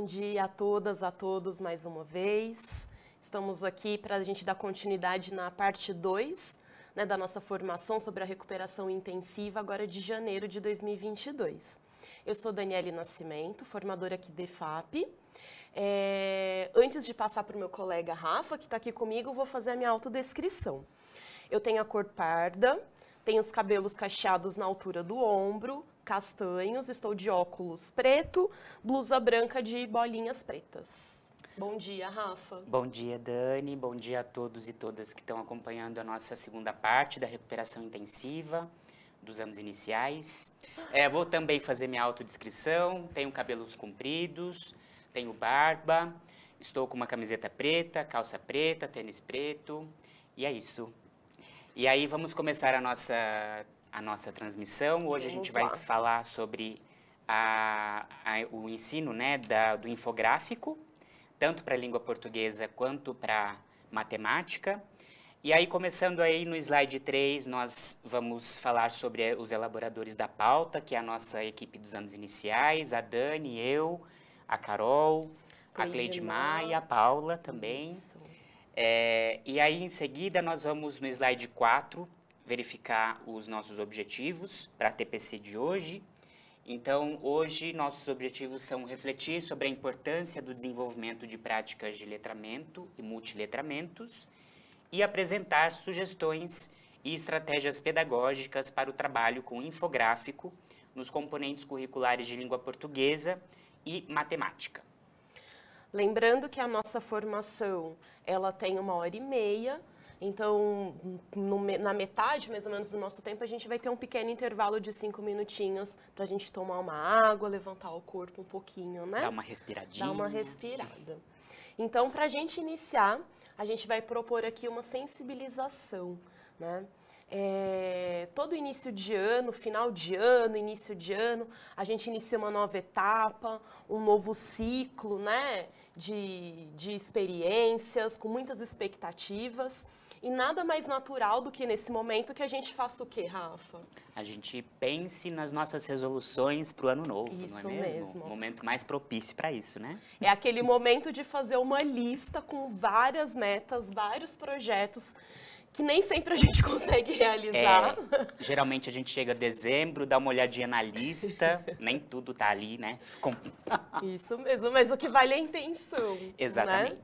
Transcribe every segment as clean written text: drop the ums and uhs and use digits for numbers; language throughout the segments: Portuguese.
Bom dia a todas, a todos mais uma vez. Estamos aqui para a gente dar continuidade na parte 2, né, da nossa formação sobre a recuperação intensiva, agora de janeiro de 2022. Eu sou Daniele Nascimento, formadora aqui da EFAP. Antes de passar para o meu colega Rafa, que está aqui comigo, eu vou fazer a minha autodescrição. Eu tenho a cor parda, tenho os cabelos cacheados na altura do ombro, castanhos, estou de óculos preto, blusa branca de bolinhas pretas. Bom dia, Rafa. Bom dia, Dani. Bom dia a todos e todas que estão acompanhando a nossa segunda parte da recuperação intensiva dos anos iniciais. Vou também fazer minha autodescrição. Tenho cabelos compridos, tenho barba, estou com uma camiseta preta, calça preta, tênis preto, e é isso. E aí vamos começar a nossa transmissão. Hoje a gente vai falar sobre o ensino, né, do infográfico, tanto para a língua portuguesa quanto para matemática. E aí, começando aí no slide 3, nós vamos falar sobre os elaboradores da pauta, que é a nossa equipe dos anos iniciais, a Dani, eu, a Carol, a Cleidmar e a Paula também. E aí, em seguida, nós vamos no slide 4 verificar os nossos objetivos para a TPC de hoje. Então, hoje, nossos objetivos são refletir sobre a importância do desenvolvimento de práticas de letramento e multiletramentos e apresentar sugestões e estratégias pedagógicas para o trabalho com infográfico nos componentes curriculares de língua portuguesa e matemática. Lembrando que a nossa formação, ela tem 1h30, então na metade, mais ou menos, do nosso tempo, a gente vai ter um pequeno intervalo de 5 minutinhos para a gente tomar uma água, levantar o corpo um pouquinho, né? Dar uma respiradinha. Dar uma respirada. Então, para a gente iniciar, a gente vai propor aqui uma sensibilização, né? Todo início de ano, final de ano, início de ano, a gente inicia uma nova etapa, um novo ciclo, né, de experiências, com muitas expectativas. E nada mais natural do que nesse momento que a gente faça o quê, Rafa? A gente pense nas nossas resoluções para o ano novo, isso não é mesmo? Mesmo. O momento mais propício para isso, né? É aquele momento de fazer uma lista com várias metas, vários projetos, que nem sempre a gente consegue realizar. Geralmente a gente chega a dezembro, dá uma olhadinha na lista, nem tudo tá ali, né? Isso mesmo, mas o que vale é a intenção. Exatamente. Né?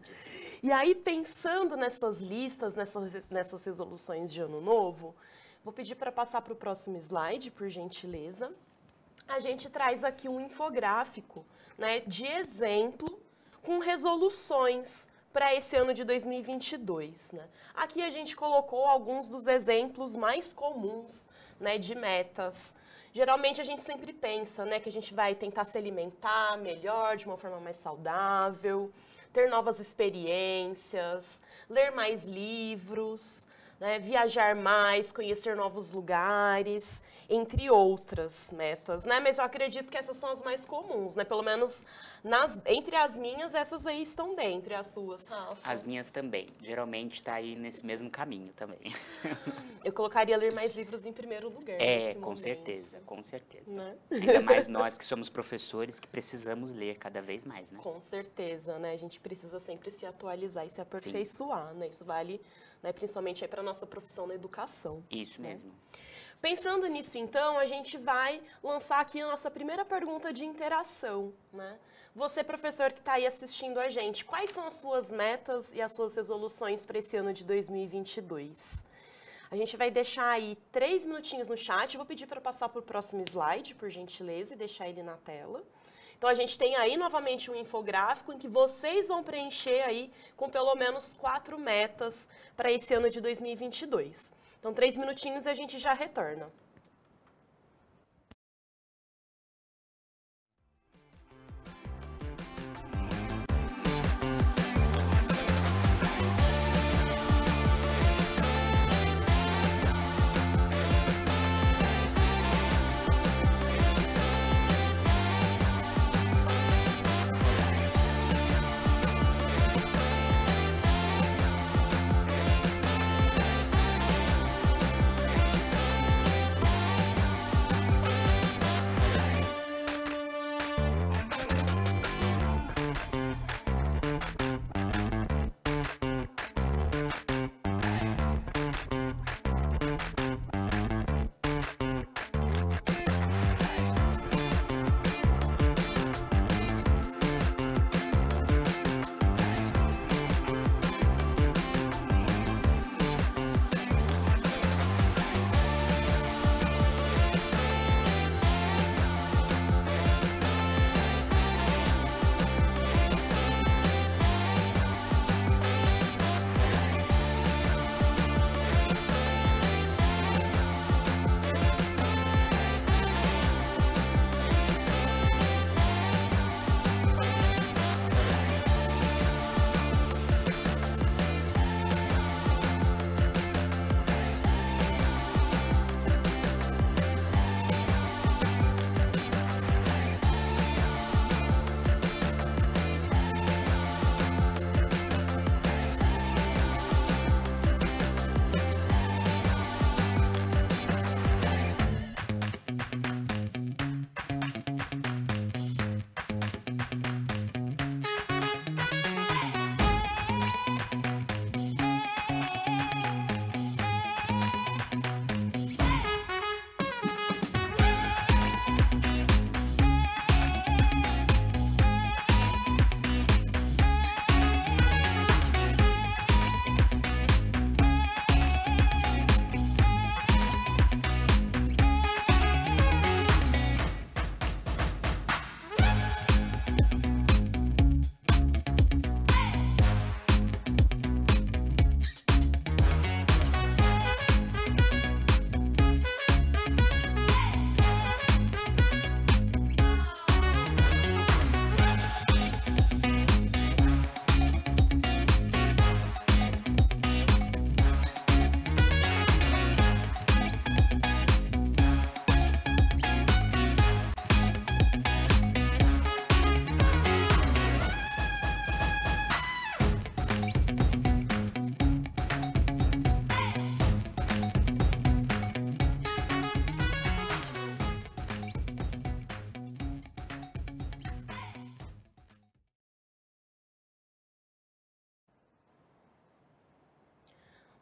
E aí, pensando nessas listas, nessas resoluções de ano novo, vou pedir para passar para o próximo slide, por gentileza. A gente traz aqui um infográfico, né, de exemplo com resoluções para esse ano de 2022. Né? Aqui a gente colocou alguns dos exemplos mais comuns, né, de metas. Geralmente a gente sempre pensa, né, que a gente vai tentar se alimentar melhor, de uma forma mais saudável, ter novas experiências, ler mais livros, né, viajar mais, conhecer novos lugares, entre outras metas, né? Mas eu acredito que essas são as mais comuns, né? Pelo menos entre as minhas, essas aí estão dentro. E as suas, Rafa? As minhas também. Geralmente está aí nesse mesmo caminho também. Eu colocaria ler mais livros em primeiro lugar. Com certeza, com certeza. Né? Ainda mais nós que somos professores que precisamos ler cada vez mais, né? Com certeza, né? A gente precisa sempre se atualizar e se aperfeiçoar, né? Isso vale, né, principalmente para a nossa profissão na educação. Isso né? mesmo. Pensando nisso, então, a gente vai lançar aqui a nossa primeira pergunta de interação, né? Você, professor que está aí assistindo a gente, quais são as suas metas e as suas resoluções para esse ano de 2022? A gente vai deixar aí 3 minutinhos no chat, vou pedir para passar para o próximo slide, por gentileza, e deixar ele na tela. Então, a gente tem aí, novamente, um infográfico em que vocês vão preencher aí com pelo menos 4 metas para esse ano de 2022. Então, 3 minutinhos e a gente já retorna.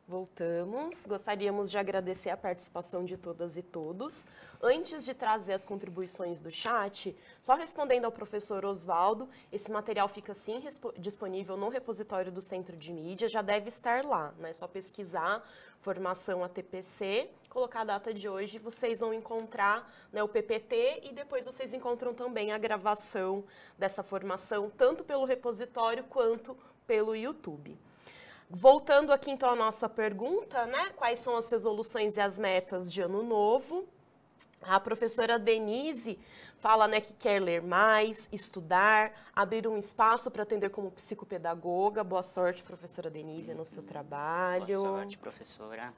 Voltamos. Gostaríamos de agradecer a participação de todas e todos. Antes de trazer as contribuições do chat, só respondendo ao professor Oswaldo, esse material fica sim disponível no repositório do Centro de Mídia, já deve estar lá, né? É só pesquisar formação ATPC, colocar a data de hoje, vocês vão encontrar, né, o PPT e depois vocês encontram também a gravação dessa formação, tanto pelo repositório quanto pelo YouTube. Voltando aqui, então, à nossa pergunta, né? Quais são as resoluções e as metas de ano novo? A professora Denise fala, né, que quer ler mais, estudar, abrir um espaço para atender como psicopedagoga. Boa sorte, professora Denise, no seu trabalho. Boa sorte, professora.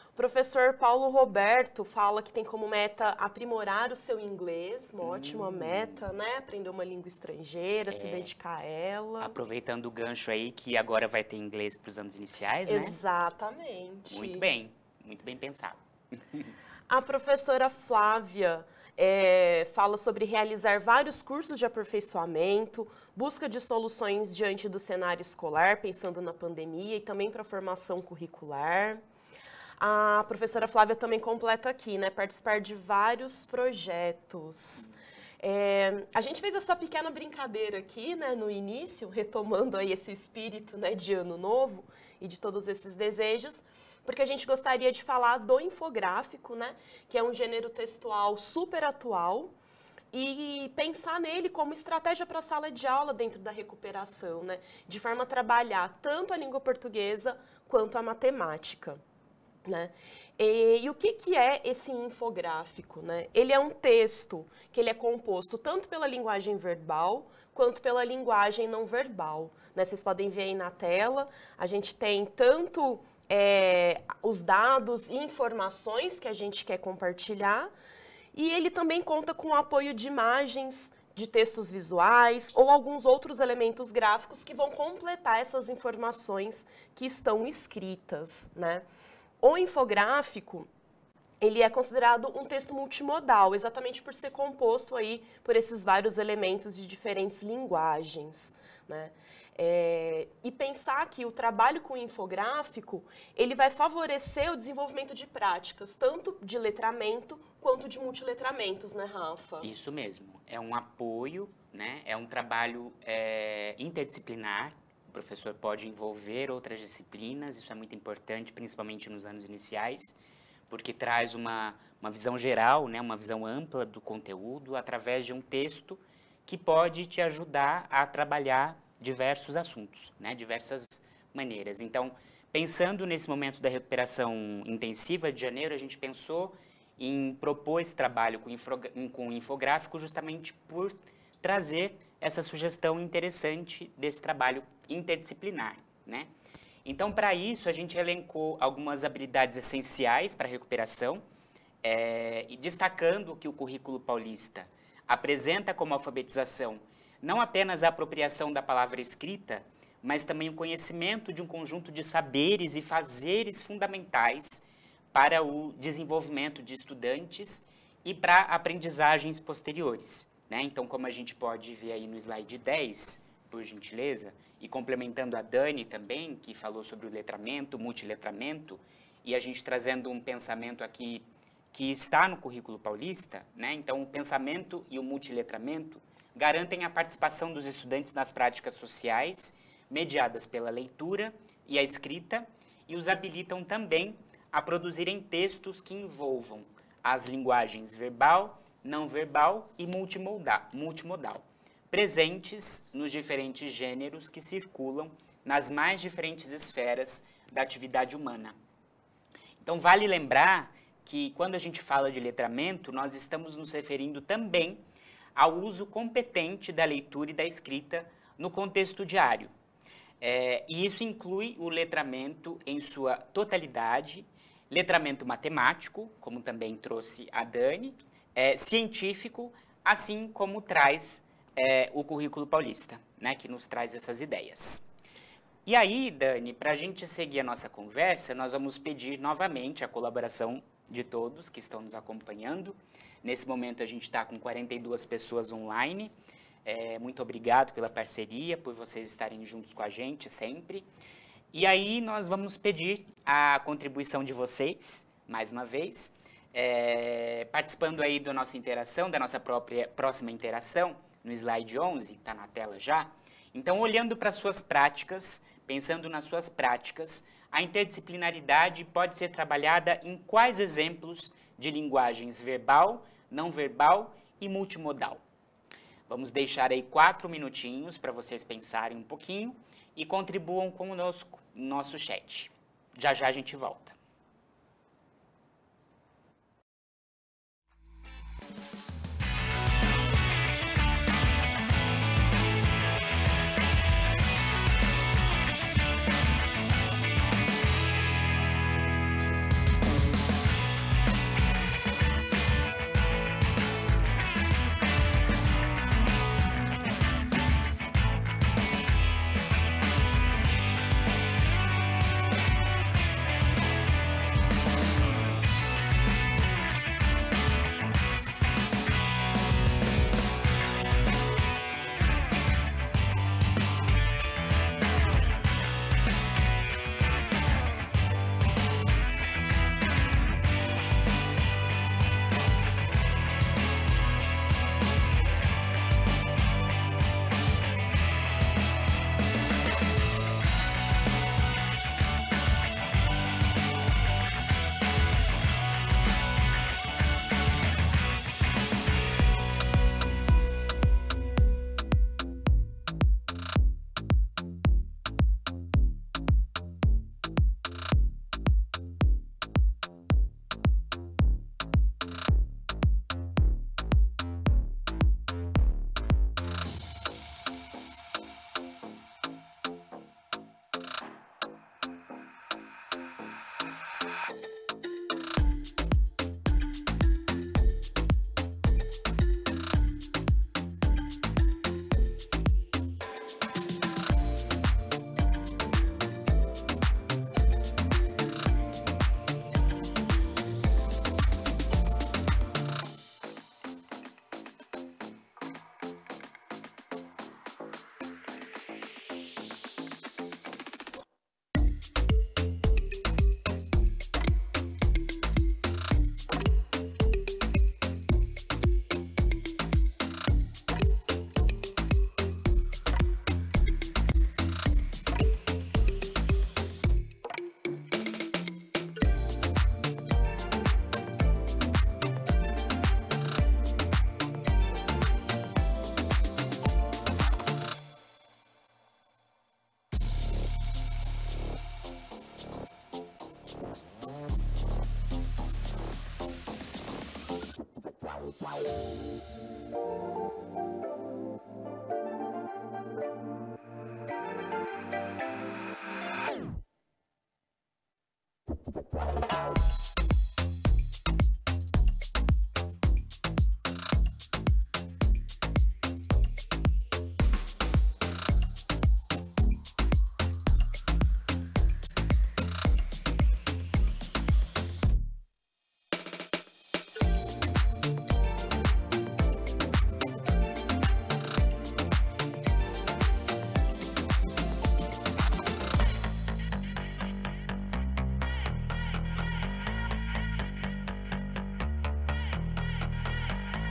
O professor Paulo Roberto fala que tem como meta aprimorar o seu inglês, uma ótima meta, né? Aprender uma língua estrangeira, se dedicar a ela. Aproveitando o gancho aí, que agora vai ter inglês para os anos iniciais, né? Exatamente. Muito bem pensado. A professora Flávia fala sobre realizar vários cursos de aperfeiçoamento, busca de soluções diante do cenário escolar, pensando na pandemia e também para a formação curricular. A professora Flávia também completa aqui, né? Participar de vários projetos. A gente fez essa pequena brincadeira aqui, né, no início, retomando aí esse espírito, né, de ano novo e de todos esses desejos, porque a gente gostaria de falar do infográfico, né, que é um gênero textual super atual, e pensar nele como estratégia para a sala de aula dentro da recuperação, né, de forma a trabalhar tanto a língua portuguesa quanto a matemática. Né? E o que é esse infográfico? Né? Ele é um texto que ele é composto tanto pela linguagem verbal quanto pela linguagem não verbal. Né? Vocês podem ver aí na tela, a gente tem tanto os dados e informações que a gente quer compartilhar, e ele também conta com o apoio de imagens, de textos visuais ou alguns outros elementos gráficos que vão completar essas informações que estão escritas, né? O infográfico, ele é considerado um texto multimodal, exatamente por ser composto aí por esses vários elementos de diferentes linguagens, né? E pensar que o trabalho com o infográfico, ele vai favorecer o desenvolvimento de práticas, tanto de letramento quanto de multiletramentos, né, Rafa? Isso mesmo, é um apoio, né? É um trabalho interdisciplinar. O professor pode envolver outras disciplinas, isso é muito importante, principalmente nos anos iniciais, porque traz uma visão geral, né, uma visão ampla do conteúdo, através de um texto que pode te ajudar a trabalhar diversos assuntos, né, diversas maneiras. Então, pensando nesse momento da recuperação intensiva de janeiro, a gente pensou em propor esse trabalho com o infográfico justamente por trazer essa sugestão interessante desse trabalho interdisciplinar, né? Então, para isso, a gente elencou algumas habilidades essenciais para a recuperação, e destacando que o currículo paulista apresenta como alfabetização não apenas a apropriação da palavra escrita, mas também o conhecimento de um conjunto de saberes e fazeres fundamentais para o desenvolvimento de estudantes e para aprendizagens posteriores. Né? Então, como a gente pode ver aí no slide 10, por gentileza, e complementando a Dani também, que falou sobre o letramento, o multiletramento, e a gente trazendo um pensamento aqui que está no currículo paulista, né? Então, o pensamento e o multiletramento garantem a participação dos estudantes nas práticas sociais, mediadas pela leitura e a escrita, e os habilitam também a produzirem textos que envolvam as linguagens verbal, não verbal e multimodal, presentes nos diferentes gêneros que circulam nas mais diferentes esferas da atividade humana. Então, vale lembrar que quando a gente fala de letramento, nós estamos nos referindo também ao uso competente da leitura e da escrita no contexto diário. E isso inclui o letramento em sua totalidade, letramento matemático, como também trouxe a Dani, científico, assim como traz o currículo paulista, né, que nos traz essas ideias. E aí, Dani, para a gente seguir a nossa conversa, nós vamos pedir novamente a colaboração de todos que estão nos acompanhando. Nesse momento a gente está com 42 pessoas online. Muito obrigado pela parceria, por vocês estarem juntos com a gente sempre. E aí nós vamos pedir a contribuição de vocês, mais uma vez, participando aí da nossa interação, da nossa próxima interação, no slide 11, está na tela já. Então, olhando para suas práticas, pensando nas suas práticas, a interdisciplinaridade pode ser trabalhada em quais exemplos de linguagens verbal, não verbal e multimodal? Vamos deixar aí 4 minutinhos para vocês pensarem um pouquinho e contribuam conosco no nosso chat. Já já a gente volta.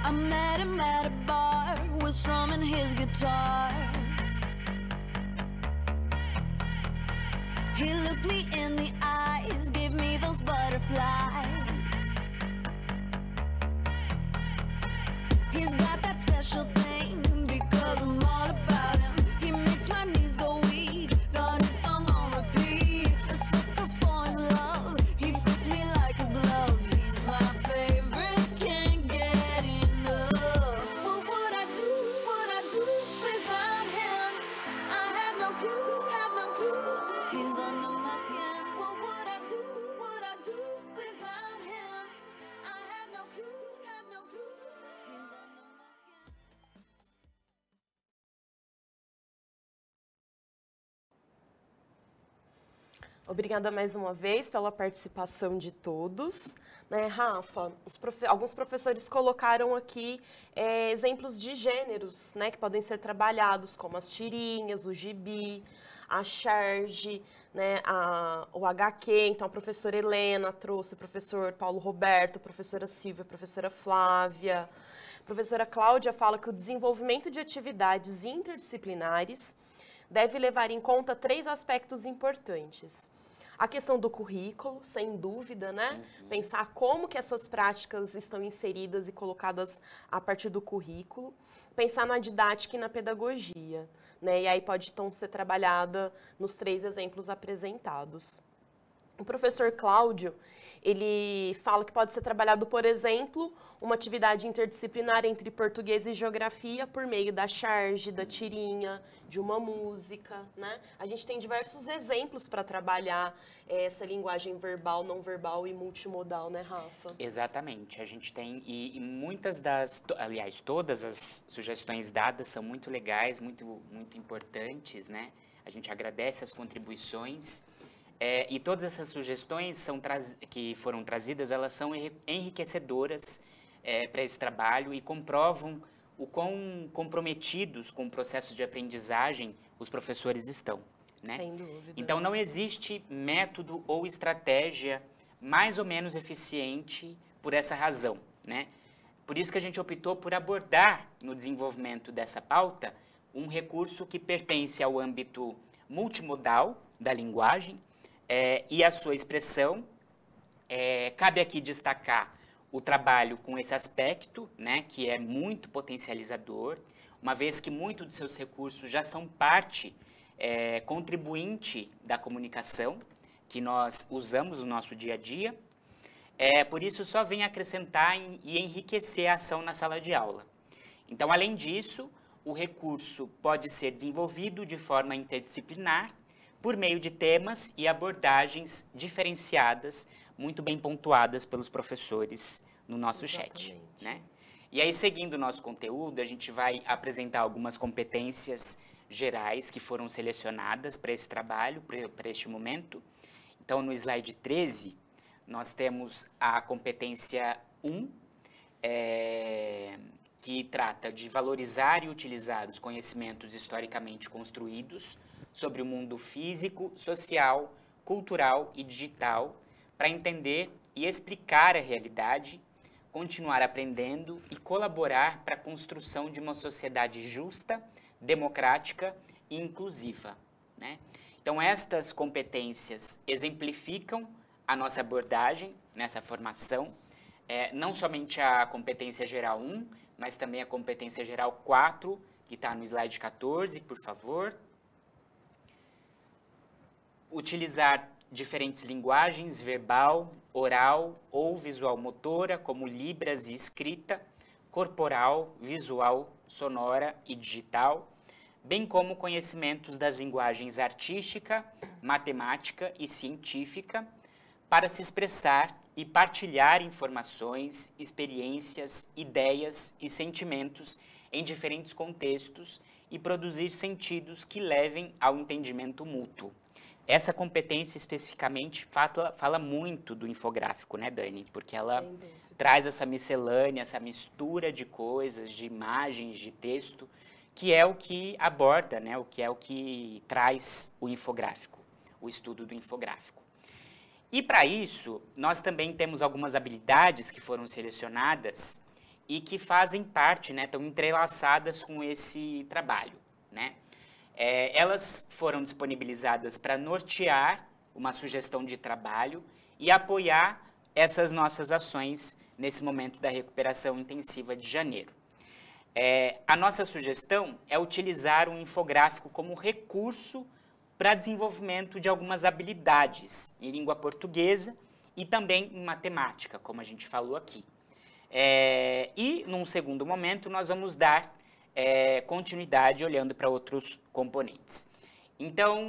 I met him at a bar, was strumming his guitar. He looked me in the eyes, gave me those butterflies. He's got that special thing, because I'm all about him. He makes my knees go weak, got his song on repeat. A sucker for his love, he fits me like a glove. He's my favorite, can't get enough. What would I do without him? I have no clue, he's under my skin. What would I do without him? I have no clue, he's under my skin. Obrigada mais uma vez pela participação de todos. Né, Rafa, alguns professores colocaram aqui exemplos de gêneros, né, que podem ser trabalhados, como as tirinhas, o gibi, a charge, né, o HQ, então a professora Helena trouxe, o professor Paulo Roberto, a professora Silvia, a professora Flávia. A professora Cláudia fala que o desenvolvimento de atividades interdisciplinares deve levar em conta 3 aspectos importantes. A questão do currículo, sem dúvida, né? Pensar como que essas práticas estão inseridas e colocadas a partir do currículo. Pensar na didática e na pedagogia, né? E aí pode então ser trabalhada nos 3 exemplos apresentados. O professor Cláudio, ele fala que pode ser trabalhado, por exemplo, uma atividade interdisciplinar entre português e geografia por meio da charge, da tirinha, de uma música, né? A gente tem diversos exemplos para trabalhar essa linguagem verbal, não verbal e multimodal, né, Rafa? Exatamente. A gente tem, e muitas aliás, todas as sugestões dadas são muito legais, muito importantes, né? A gente agradece as contribuições. E todas essas sugestões que foram trazidas, elas são enriquecedoras para esse trabalho e comprovam o quão comprometidos com o processo de aprendizagem os professores estão, né? Sem dúvida. Então, não existe método ou estratégia mais ou menos eficiente por essa razão, né? Por isso que a gente optou por abordar no desenvolvimento dessa pauta um recurso que pertence ao âmbito multimodal da linguagem, e a sua expressão. Cabe aqui destacar o trabalho com esse aspecto, né, que é muito potencializador, uma vez que muitos de seus recursos já são parte contribuinte da comunicação, que nós usamos no nosso dia a dia. Por isso, só vem acrescentar e enriquecer a ação na sala de aula. Então, além disso, o recurso pode ser desenvolvido de forma interdisciplinar, por meio de temas e abordagens diferenciadas, muito bem pontuadas pelos professores no nosso chat, né? E aí, seguindo o nosso conteúdo, a gente vai apresentar algumas competências gerais que foram selecionadas para esse trabalho, para este momento. Então, no slide 13, nós temos a competência 1, que trata de valorizar e utilizar os conhecimentos historicamente construídos sobre o mundo físico, social, cultural e digital, para entender e explicar a realidade, continuar aprendendo e colaborar para a construção de uma sociedade justa, democrática e inclusiva, né? Então, estas competências exemplificam a nossa abordagem nessa formação, não somente a competência geral 1, mas também a competência geral 4, que está no slide 14, por favor. Utilizar diferentes linguagens, verbal, oral ou visual motora, como libras e escrita, corporal, visual, sonora e digital, bem como conhecimentos das linguagens artística, matemática e científica, para se expressar e partilhar informações, experiências, ideias e sentimentos em diferentes contextos e produzir sentidos que levem ao entendimento mútuo. Essa competência especificamente fala muito do infográfico, né, Dani? Porque ela traz essa miscelânea, essa mistura de coisas, de imagens, de texto, que é o que aborda, né, o que traz o infográfico, o estudo do infográfico. E para isso, nós também temos algumas habilidades que foram selecionadas e que fazem parte, né, estão entrelaçadas com esse trabalho, né? Elas foram disponibilizadas para nortear uma sugestão de trabalho e apoiar essas nossas ações nesse momento da recuperação intensiva de janeiro. A nossa sugestão é utilizar um infográfico como recurso para desenvolvimento de algumas habilidades em língua portuguesa e também em matemática, como a gente falou aqui. E, num segundo momento, nós vamos dar continuidade olhando para outros componentes. Então,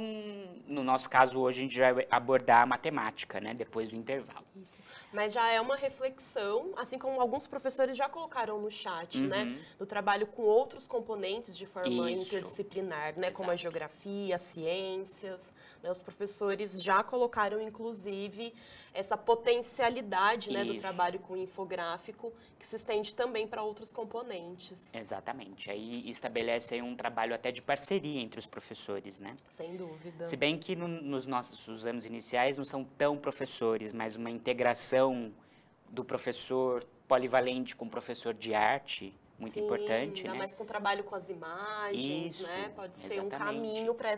no nosso caso hoje, a gente vai abordar a matemática, né, depois do intervalo. Isso. Mas já é uma reflexão, assim como alguns professores já colocaram no chat, né, do trabalho com outros componentes de forma interdisciplinar, né, como a geografia, as ciências, né, os professores já colocaram, inclusive, essa potencialidade, né, do trabalho com infográfico, que se estende também para outros componentes. Exatamente. Aí estabelece aí um trabalho até de parceria entre os professores, né? Sem dúvida. Se bem que nos nossos anos iniciais não são tão professores, mas uma integração do professor polivalente com o professor de arte, muito Sim, importante, ainda né? mais com o trabalho com as imagens, Isso, né? Pode ser um exatamente. caminho para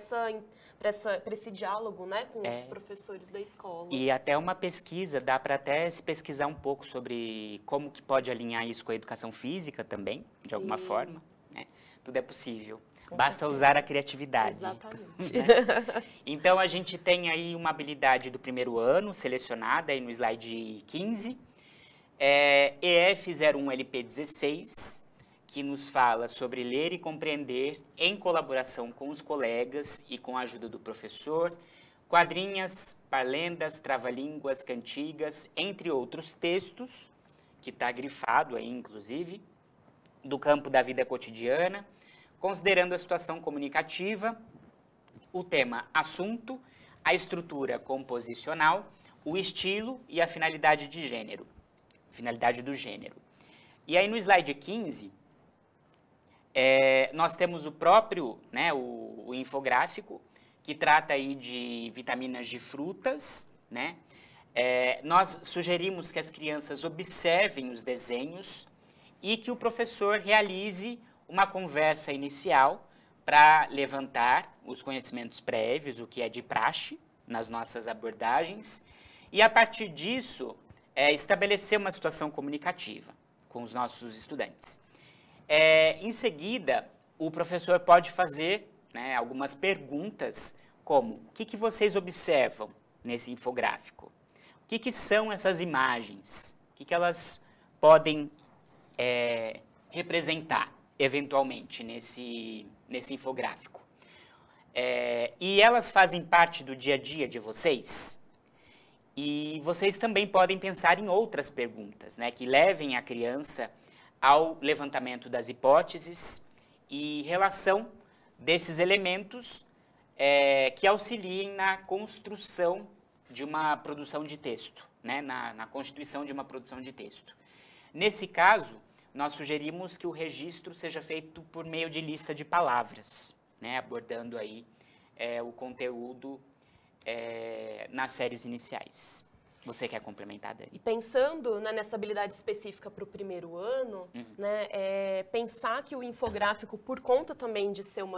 esse diálogo, né, com os professores da escola. E até uma pesquisa, dá para até se pesquisar um pouco sobre como que pode alinhar isso com a educação física também, de alguma Sim. forma, né? Tudo é possível. Com Basta certeza. usar a criatividade. Exatamente. Então, a gente tem aí uma habilidade do primeiro ano, selecionada aí no slide 15, EF01LP16, que nos fala sobre ler e compreender em colaboração com os colegas e com a ajuda do professor, quadrinhas, parlendas, trava-línguas, cantigas, entre outros textos, que está grifado aí, inclusive, do campo da vida cotidiana, considerando a situação comunicativa, o tema assunto, a estrutura composicional, o estilo e a finalidade de gênero, finalidade do gênero. E aí no slide 15, nós temos o próprio, né, o infográfico, que trata aí de vitaminas de frutas, né? Nós sugerimos que as crianças observem os desenhos e que o professor realize uma conversa inicial para levantar os conhecimentos prévios, o que é de praxe nas nossas abordagens, e a partir disso, estabelecer uma situação comunicativa com os nossos estudantes. Em seguida, o professor pode fazer, né, algumas perguntas, como: o que vocês observam nesse infográfico? O que são essas imagens? O que elas podem representar, eventualmente, nesse infográfico? E elas fazem parte do dia a dia de vocês? E vocês também podem pensar em outras perguntas, né, que levem a criança ao levantamento das hipóteses e relação desses elementos que auxiliem na construção de uma produção de texto, né, na constituição de uma produção de texto. Nesse caso, nós sugerimos que o registro seja feito por meio de lista de palavras, né, abordando aí o conteúdo nas séries iniciais. Você quer complementar, Dani? E pensando, né, nessa habilidade específica para o primeiro ano, né, pensar que o infográfico, por conta também de ser um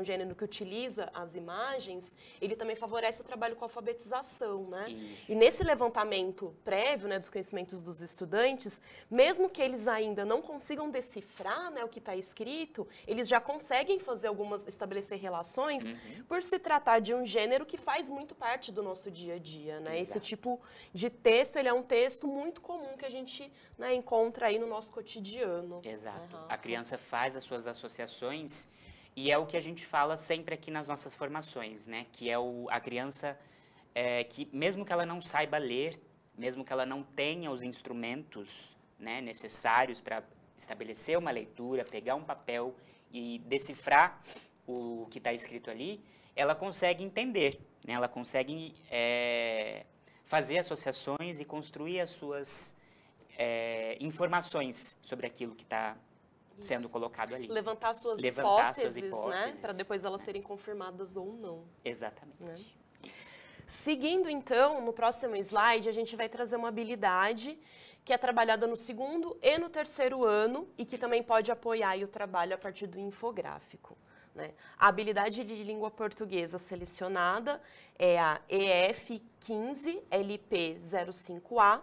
gênero que utiliza as imagens, ele também favorece o trabalho com a alfabetização, né? Isso. E nesse levantamento prévio, né, dos conhecimentos dos estudantes, mesmo que eles ainda não consigam decifrar, né, o que está escrito, eles já conseguem estabelecer relações por se tratar de um gênero que faz muito parte do nosso dia a dia, né? Exato. Esse tipo de texto, ele é um texto muito comum que a gente, né, encontra aí no nosso cotidiano. Exato. Uhum. A criança faz as suas associações e é o que a gente fala sempre aqui nas nossas formações, né? Que é a criança que, mesmo que ela não saiba ler, mesmo que ela não tenha os instrumentos, né, necessários para estabelecer uma leitura, pegar um papel e decifrar o que está escrito ali, ela consegue entender, né? Ela consegue fazer associações e construir as suas informações sobre aquilo que está sendo colocado ali. Levantar suas Levantar hipóteses, suas né? hipóteses, Para depois elas serem confirmadas ou não. Exatamente. Né? Isso. Seguindo, então, no próximo slide, a gente vai trazer uma habilidade que é trabalhada no segundo e no terceiro ano e que também pode apoiar aí o trabalho a partir do infográfico, né? A habilidade de língua portuguesa selecionada é a EF15LP05A,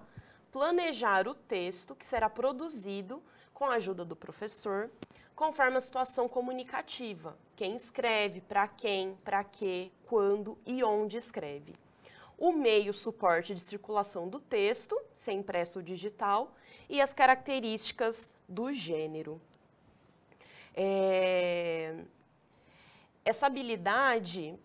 planejar o texto que será produzido com a ajuda do professor, conforme a situação comunicativa, quem escreve, para quem, para quê, quando e onde escreve. O meio suporte de circulação do texto, se é impresso ou digital, e as características do gênero. Essa habilidade,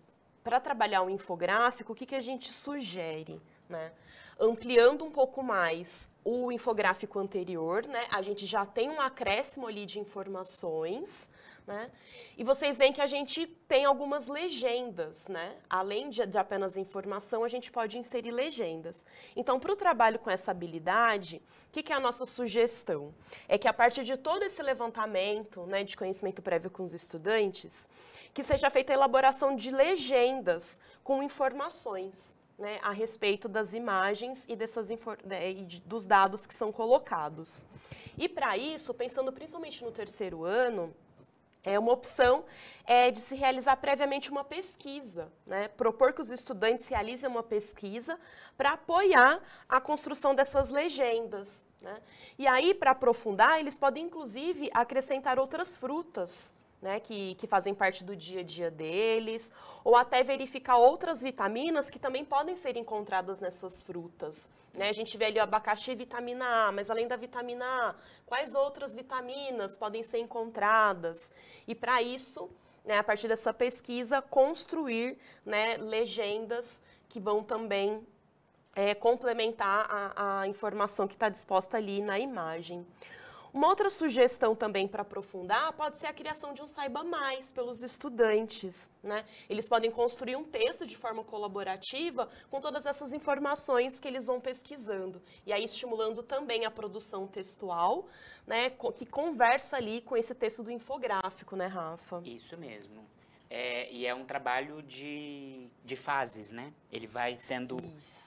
para trabalhar o infográfico, o que a gente sugere, né? Ampliando um pouco mais o infográfico anterior, né? A gente já tem um acréscimo ali de informações, né? E vocês veem que a gente tem algumas legendas, né? Além de apenas informação, a gente pode inserir legendas. Então, para o trabalho com essa habilidade, o que é a nossa sugestão? É que a partir de todo esse levantamento, né, de conhecimento prévio com os estudantes, que seja feita a elaboração de legendas com informações, né, a respeito das imagens e dos dados que são colocados. E para isso, pensando principalmente no terceiro ano, uma opção de se realizar previamente uma pesquisa, né? Propor que os estudantes realizem uma pesquisa para apoiar a construção dessas legendas, né? E aí, para aprofundar, eles podem, inclusive, acrescentar outras frutas, né, que fazem parte do dia a dia deles, ou até verificar outras vitaminas que também podem ser encontradas nessas frutas, né? A gente vê ali o abacaxi e vitamina A, mas além da vitamina A, quais outras vitaminas podem ser encontradas? E para isso, né, a partir dessa pesquisa, construir, né, legendas que vão também complementar a informação que está disposta ali na imagem. Uma outra sugestão também para aprofundar pode ser a criação de um Saiba Mais pelos estudantes, né? Eles podem construir um texto de forma colaborativa com todas essas informações que eles vão pesquisando. E aí estimulando também a produção textual, né, que conversa ali com esse texto do infográfico, né, Rafa? Isso mesmo. E é um trabalho de fases, né? Ele vai sendo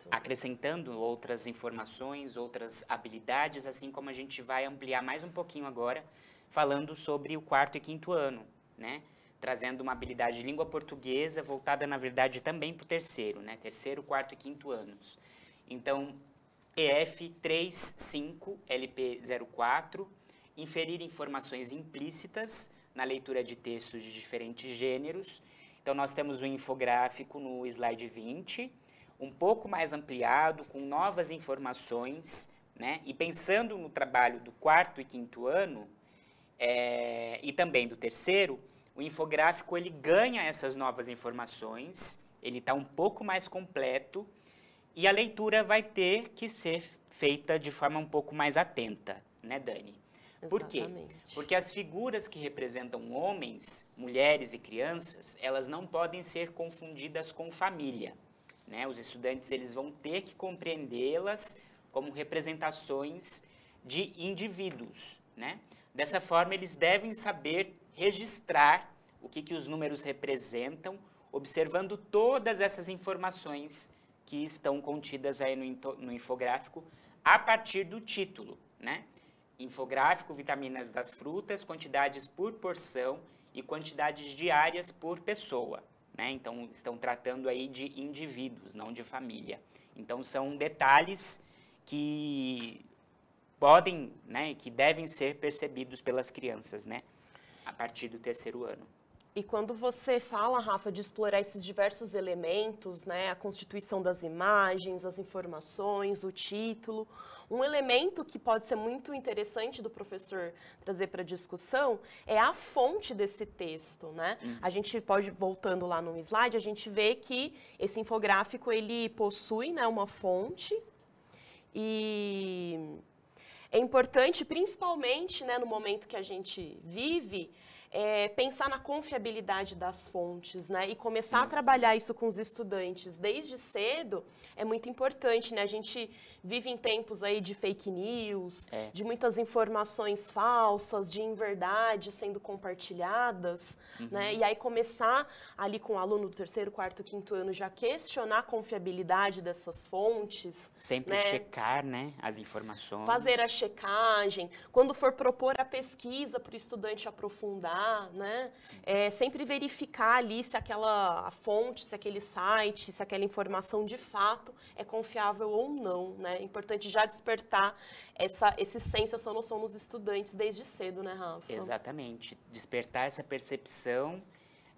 acrescentando outras informações, outras habilidades, assim como a gente vai ampliar mais um pouquinho agora, falando sobre o 4º e 5º ano, né? Trazendo uma habilidade de língua portuguesa voltada, na verdade, também para o terceiro, né? Terceiro, 4º e 5º anos. Então, EF 35, LP 04, inferir informações implícitas na leitura de textos de diferentes gêneros. Então, nós temos um infográfico no slide 20, um pouco mais ampliado, com novas informações, né? E pensando no trabalho do 4º e 5º ano, e também do terceiro, o infográfico ele ganha essas novas informações, ele está um pouco mais completo, e a leitura vai ter que ser feita de forma um pouco mais atenta, né, Dani? Por quê? Porque as figuras que representam homens, mulheres e crianças, elas não podem ser confundidas com família, né? Os estudantes eles vão ter que compreendê-las como representações de indivíduos, né? Dessa forma, eles devem saber registrar o que os números representam, observando todas essas informações que estão contidas aí no infográfico a partir do título, né? Infográfico, vitaminas das frutas, quantidades por porção e quantidades diárias por pessoa, né? Então, estão tratando aí de indivíduos, não de família. Então, são detalhes que podem, né, que devem ser percebidos pelas crianças, né, a partir do terceiro ano. E quando você fala, Rafa, de explorar esses diversos elementos, né, a constituição das imagens, as informações, o título, um elemento que pode ser muito interessante do professor trazer para discussão é a fonte desse texto, né? A gente pode, voltando lá no slide, a gente vê que esse infográfico, ele possui, né, uma fonte e é importante, principalmente, né, no momento que a gente vive, pensar na confiabilidade das fontes, né? E começar a trabalhar isso com os estudantes desde cedo é muito importante, né? A gente vive em tempos aí de fake news, de muitas informações falsas, de inverdades sendo compartilhadas, né? E aí começar ali com o aluno do terceiro, 4º, 5º ano já questionar a confiabilidade dessas fontes. Sempre, né, checar, né, as informações. Fazer a checagem. Quando for propor a pesquisa para o estudante aprofundar, né? Sempre verificar ali se a fonte, se aquele site, se aquela informação de fato é confiável ou não, né? É importante já despertar esse senso, essa noção nos estudantes desde cedo, né, Rafa? Exatamente. Despertar essa percepção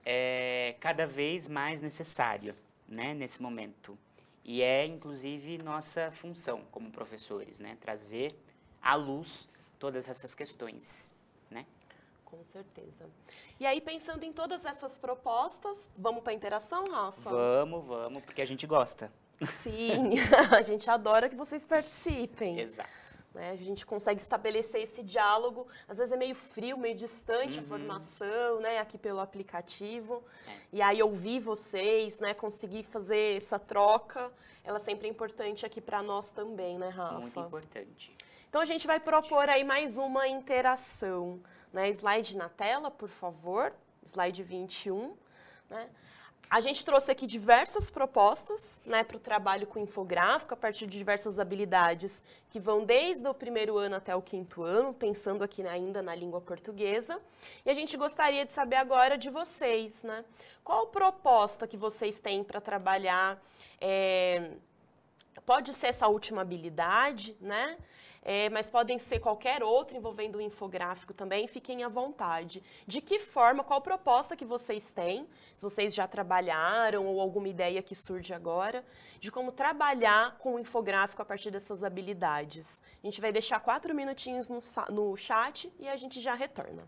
é cada vez mais necessária, né, nesse momento. E é, inclusive, nossa função como professores, né? Trazer à luz todas essas questões, né? Com certeza. E aí, pensando em todas essas propostas, vamos para a interação, Rafa? Vamos, porque a gente gosta. Sim, a gente adora que vocês participem. Exato. né? A gente consegue estabelecer esse diálogo, às vezes é meio frio, meio distante a formação, né? Aqui pelo aplicativo. E aí ouvir vocês, né? Conseguir fazer essa troca, ela sempre é importante aqui para nós também, né, Rafa? Muito importante. Então a gente vai propor aí mais uma interação, né? Slide na tela, por favor. Slide 21, né? A gente trouxe aqui diversas propostas, né, para o trabalho com infográfico, a partir de diversas habilidades que vão desde o primeiro ano até o 5º ano, pensando aqui ainda na língua portuguesa. E a gente gostaria de saber agora de vocês, né? Qual proposta que vocês têm para trabalhar? Pode ser essa última habilidade, né? Mas podem ser qualquer outra envolvendo o infográfico também, fiquem à vontade. De que forma, qual proposta que vocês têm, se vocês já trabalharam ou alguma ideia que surge agora, de como trabalhar com o infográfico a partir dessas habilidades. A gente vai deixar 4 minutinhos no chat e a gente já retorna.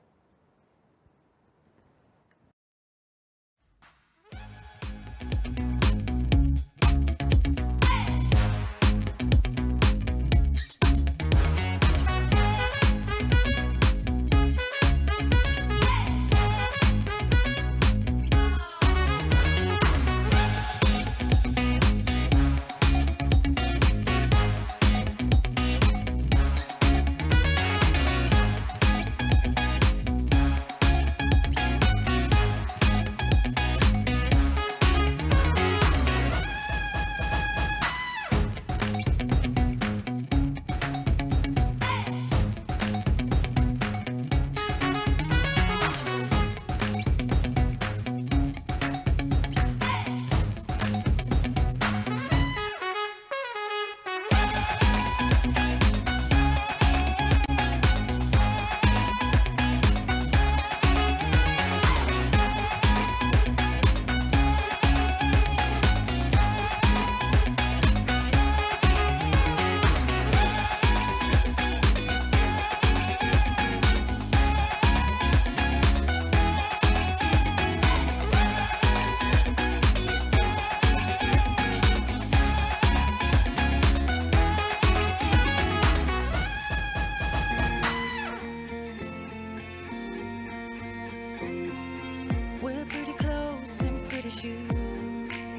We're pretty clothes and pretty shoes.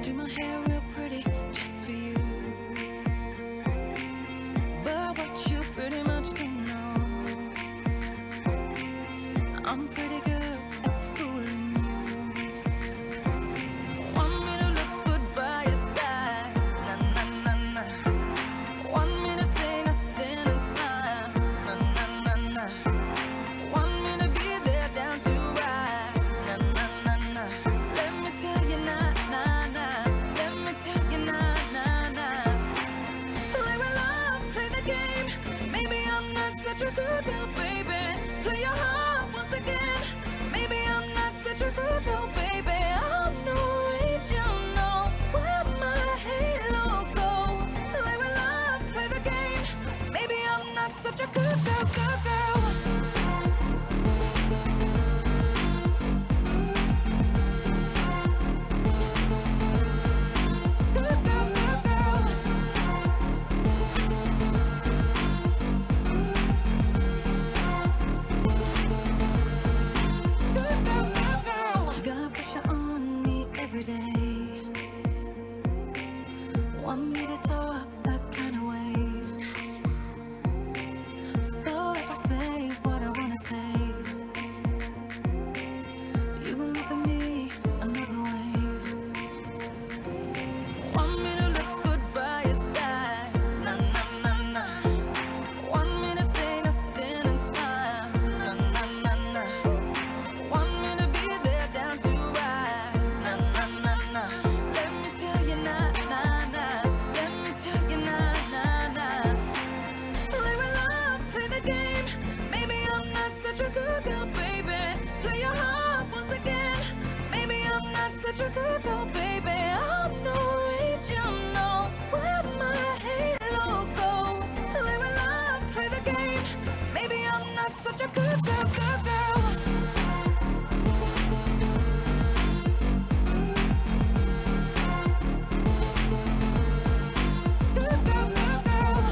Do my hair real pretty just for you. But what you pretty much don't know, I'm pretty good at fooling you. Want me to look good by your side, na na na na. Want me to say nothing and smile, na na na na. Want me to be there down to ride, na na na na. Let me tell you na na na. Let me tell you na na na. Play with love, play the game. Maybe I'm not such a good girl, baby. Play your heart once again. Maybe I'm not such a good girl, baby. I'm no angel, no. Where my halo go? Play with love, play the game. Maybe I'm not such a good girl, good girl. Good girl, good girl. Good girl, good girl. Got pressure on me every day. Want me to talk that kind of way. So if I say what I wanna say, you will look at me another way. Want me to look good by your side, na na na na. Want me to say nothing and smile, na na na na. Want me to be there down to ride, na na na na. Let me tell you na na na. Let me tell you na na na. Play with love, play the game. Maybe I'm not such a good girl, baby. Play your heart once again. Maybe I'm not such a good girl, baby. I'm no angel, no. Where my halo go? Play with love, play the game. Maybe I'm not such a good girl, good girl. Good girl, good girl.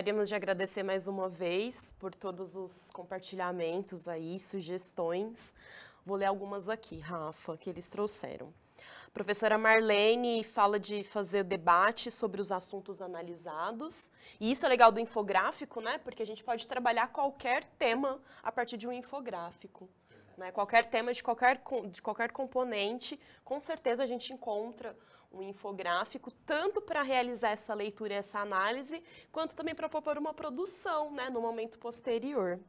Gostaríamos de agradecer mais uma vez por todos os compartilhamentos aí, sugestões. Vou ler algumas aqui, Rafa, que eles trouxeram. A professora Marlene fala de fazer debate sobre os assuntos analisados. E isso é legal do infográfico, né? Porque a gente pode trabalhar qualquer tema a partir de um infográfico. Né? Qualquer tema de qualquer componente, com certeza a gente encontra um infográfico, tanto para realizar essa leitura e essa análise, quanto também para propor uma produção, né, no momento posterior.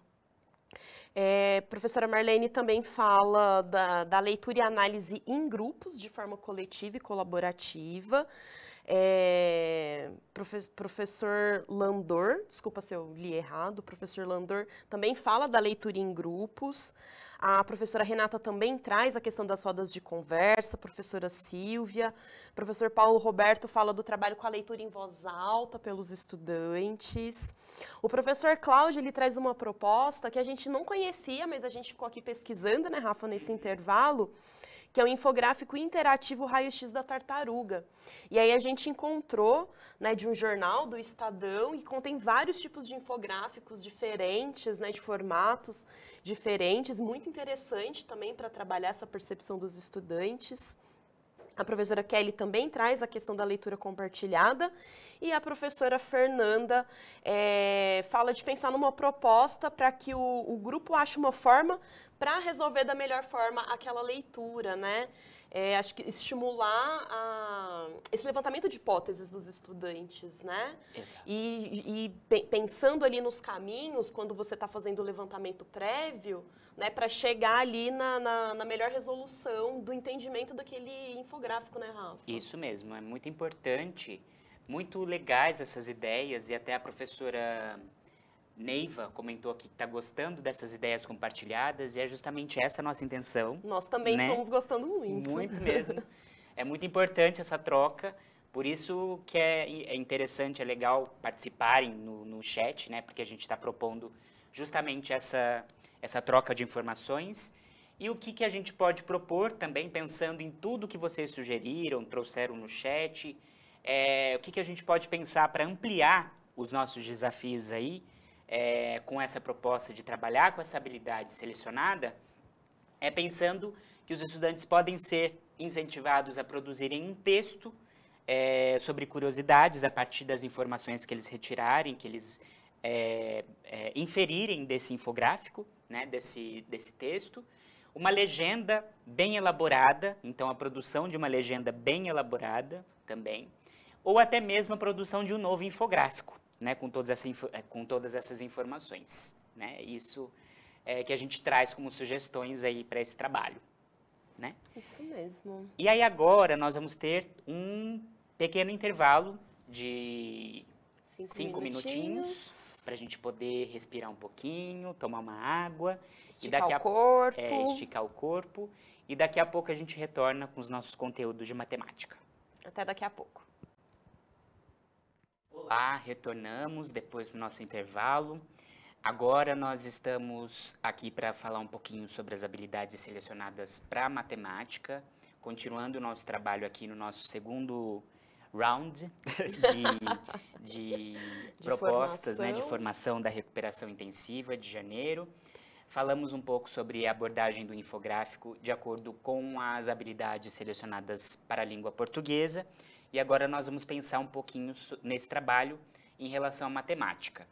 Professora Marlene também fala da leitura e análise em grupos, de forma coletiva e colaborativa. Professor Landor, desculpa se eu li errado, professor Landor também fala da leitura em grupos. A professora Renata também traz a questão das rodas de conversa, professora Silvia. Professor Paulo Roberto fala do trabalho com a leitura em voz alta pelos estudantes. O professor Cláudio, ele traz uma proposta que a gente não conhecia, mas a gente ficou aqui pesquisando, né, Rafa, nesse intervalo, que é o infográfico interativo Raio-X da Tartaruga. E aí a gente encontrou, né, de um jornal do Estadão, e contém vários tipos de infográficos diferentes, né, de formatos diferentes, muito interessante também para trabalhar essa percepção dos estudantes. A professora Kelly também traz a questão da leitura compartilhada, e a professora Fernanda fala de pensar numa proposta para que o grupo ache uma forma para resolver da melhor forma aquela leitura, né? Acho que estimular esse levantamento de hipóteses dos estudantes, né? Exato. E pensando ali nos caminhos, quando você está fazendo o levantamento prévio, né, para chegar ali na melhor resolução do entendimento daquele infográfico, né, Rafa? Isso mesmo, é muito importante, muito legais essas ideias, e até a professora Neiva comentou aqui que está gostando dessas ideias compartilhadas, e é justamente essa a nossa intenção. Nós também né? estamos gostando muito. Muito mesmo. É muito importante essa troca, por isso que é interessante, é legal participarem no chat, né? Porque a gente está propondo justamente essa troca de informações. E o que a gente pode propor também, pensando em tudo que vocês sugeriram, trouxeram no chat, o que a gente pode pensar para ampliar os nossos desafios aí, com essa proposta de trabalhar com essa habilidade selecionada, pensando que os estudantes podem ser incentivados a produzirem um texto sobre curiosidades a partir das informações que eles retirarem, que eles inferirem desse infográfico, né, desse texto, uma legenda bem elaborada, então a produção de uma legenda bem elaborada também, ou até mesmo a produção de um novo infográfico, né, com todas essas informações, né? Isso que a gente traz como sugestões aí para esse trabalho, né? Isso mesmo. E aí agora nós vamos ter um pequeno intervalo de 5 minutinhos para a gente poder respirar um pouquinho, tomar uma água, Esticar o corpo. Esticar o corpo, e daqui a pouco a gente retorna com os nossos conteúdos de matemática. Até daqui a pouco. Olá, retornamos depois do nosso intervalo. Agora nós estamos aqui para falar um pouquinho sobre as habilidades selecionadas para matemática, continuando o nosso trabalho aqui no nosso segundo round de propostas, né, de formação da recuperação intensiva de janeiro. Falamos um pouco sobre a abordagem do infográfico de acordo com as habilidades selecionadas para a língua portuguesa. E agora nós vamos pensar um pouquinho nesse trabalho em relação à matemática.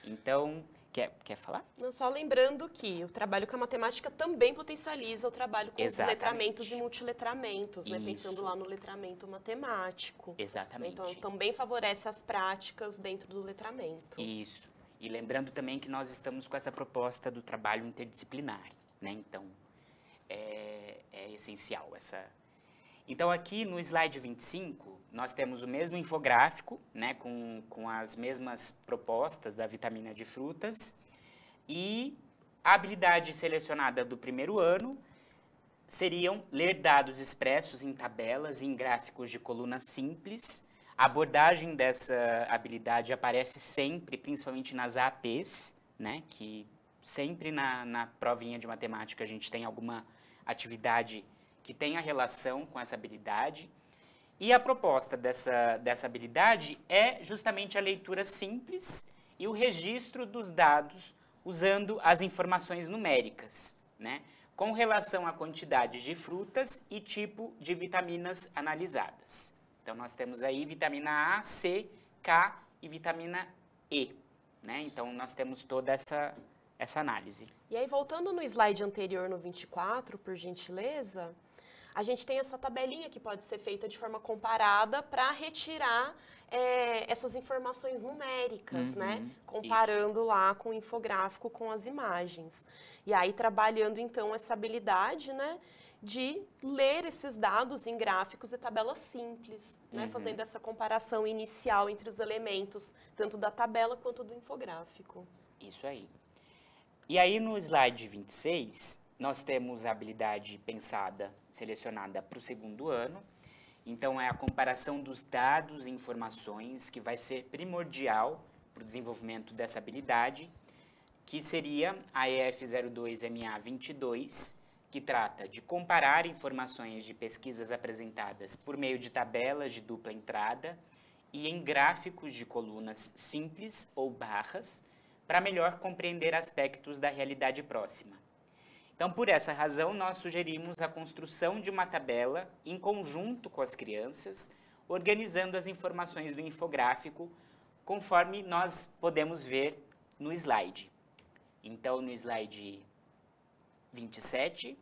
Então, quer falar? Não, só lembrando que o trabalho com a matemática também potencializa o trabalho com os letramentos e multiletramentos, né? Pensando lá no letramento matemático. Exatamente. Então, também favorece as práticas dentro do letramento. Isso. E lembrando também que nós estamos com essa proposta do trabalho interdisciplinar, né? Então, é essencial essa... Então, aqui no slide 25, nós temos o mesmo infográfico, né, com as mesmas propostas da vitamina de frutas, e a habilidade selecionada do primeiro ano seriam ler dados expressos em tabelas e em gráficos de coluna simples. A abordagem dessa habilidade aparece sempre, principalmente nas APs, né, que sempre na provinha de matemática a gente tem alguma atividade que tenha relação com essa habilidade. E a proposta dessa habilidade é justamente a leitura simples e o registro dos dados usando as informações numéricas, né? Com relação à quantidade de frutas e tipo de vitaminas analisadas. Então, nós temos aí vitamina A, C, K e vitamina E, né? Então, nós temos toda essa análise. E aí, voltando no slide anterior, no 24, por gentileza, a gente tem essa tabelinha que pode ser feita de forma comparada para retirar essas informações numéricas, né? Comparando lá com o infográfico, com as imagens. E aí, trabalhando, então, essa habilidade, né? De ler esses dados em gráficos e tabelas simples, né? Fazendo essa comparação inicial entre os elementos, tanto da tabela quanto do infográfico. Isso aí. E aí, no slide 26, nós temos a habilidade pensada, selecionada para o segundo ano. Então, é a comparação dos dados e informações que vai ser primordial para o desenvolvimento dessa habilidade, que seria a EF02MA22, que trata de comparar informações de pesquisas apresentadas por meio de tabelas de dupla entrada e em gráficos de colunas simples ou barras, para melhor compreender aspectos da realidade próxima. Então, por essa razão, nós sugerimos a construção de uma tabela em conjunto com as crianças, organizando as informações do infográfico, conforme nós podemos ver no slide. Então, no slide 27,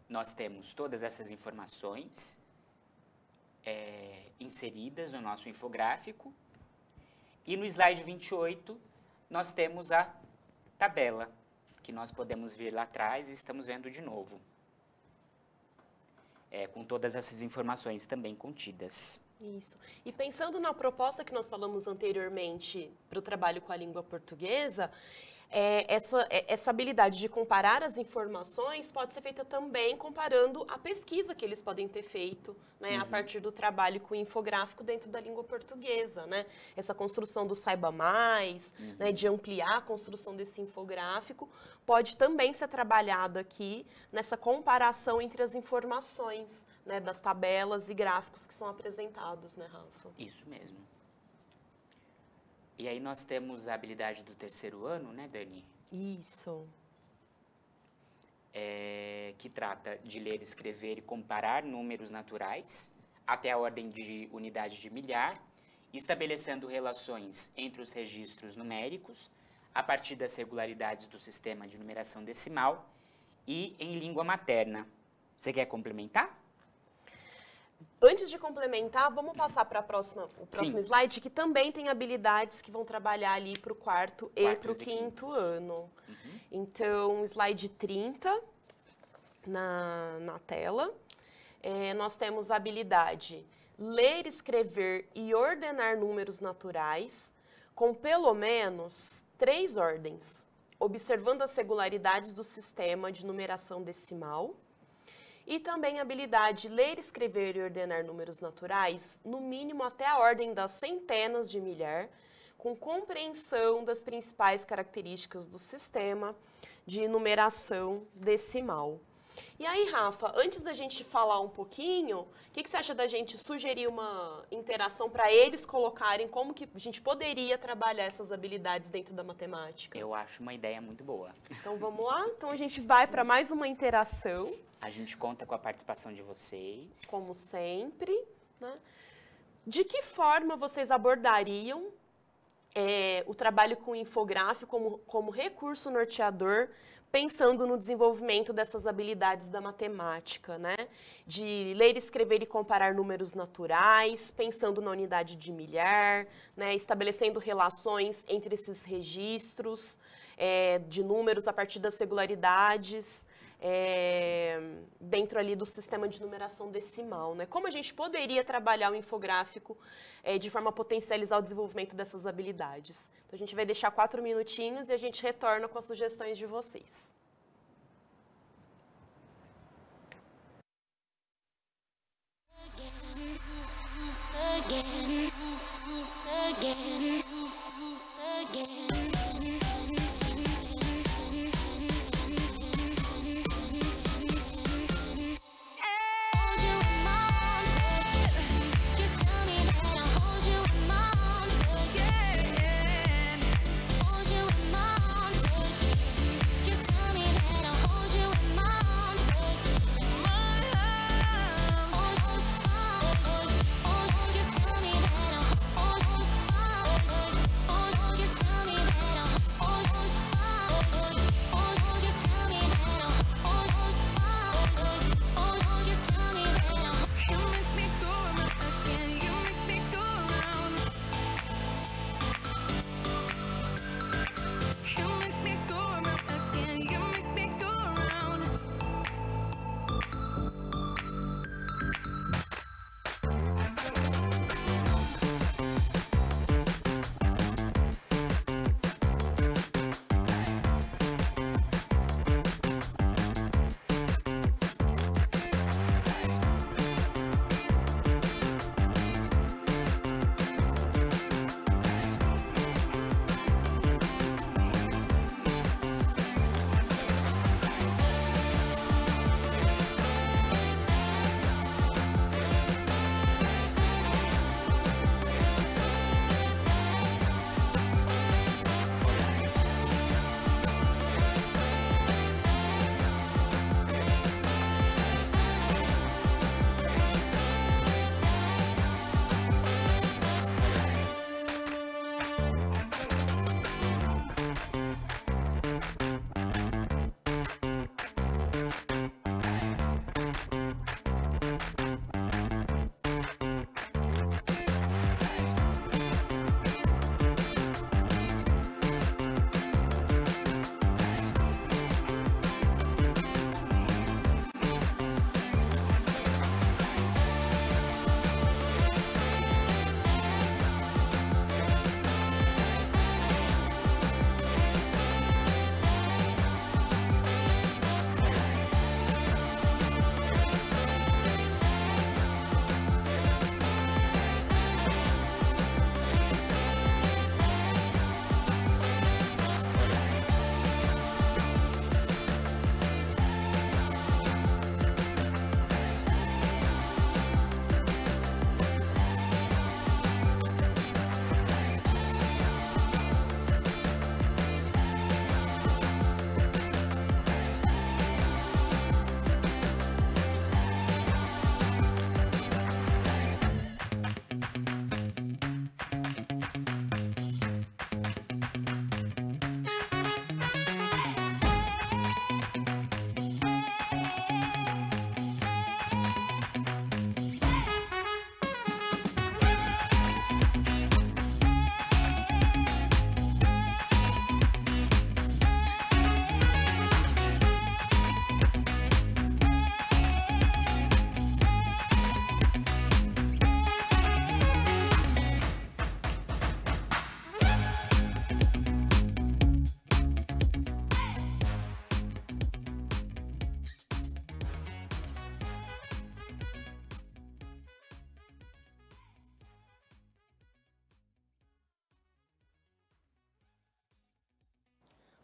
nós temos todas essas informações inseridas no nosso infográfico. E no slide 28, nós temos a tabela, que nós podemos ver lá atrás e estamos vendo de novo. Com todas essas informações também contidas. Isso. E pensando na proposta que nós falamos anteriormente para o trabalho com a língua portuguesa, essa habilidade de comparar as informações pode ser feita também comparando a pesquisa que eles podem ter feito, né, a partir do trabalho com o infográfico dentro da língua portuguesa, né? Essa construção do Saiba Mais, né, de ampliar a construção desse infográfico, pode também ser trabalhada aqui nessa comparação entre as informações, né, das tabelas e gráficos que são apresentados, né, Rafa? Isso mesmo. E aí nós temos a habilidade do terceiro ano, né, Dani? Isso. Que trata de ler, escrever e comparar números naturais até a ordem de unidade de milhar, estabelecendo relações entre os registros numéricos a partir das regularidades do sistema de numeração decimal e em língua materna. Você quer complementar? Antes de complementar, vamos passar para o próximo slide, que também tem habilidades que vão trabalhar ali para o quarto e para o quinto ano. Então, slide 30 na tela, nós temos a habilidade ler, escrever e ordenar números naturais com pelo menos 3 ordens, observando as regularidades do sistema de numeração decimal. E também a habilidade de ler, escrever e ordenar números naturais, no mínimo até a ordem das centenas de milhar, com compreensão das principais características do sistema de numeração decimal. E aí, Rafa, antes da gente falar um pouquinho, o que você acha da gente sugerir uma interação para eles colocarem como que a gente poderia trabalhar essas habilidades dentro da matemática? Eu acho uma ideia muito boa. Então, vamos lá? Então, a gente vai para mais uma interação. A gente conta com a participação de vocês. Como sempre, né? De que forma vocês abordariam o trabalho com o infográfico como recurso norteador, pensando no desenvolvimento dessas habilidades da matemática, né? De ler, escrever e comparar números naturais, pensando na unidade de milhar, né? Estabelecendo relações entre esses registros de números a partir das regularidades, dentro ali do sistema de numeração decimal, né? Como a gente poderia trabalhar o infográfico de forma a potencializar o desenvolvimento dessas habilidades. Então, a gente vai deixar 4 minutinhos e a gente retorna com as sugestões de vocês. Just tell me that I'll hold you in my arms again.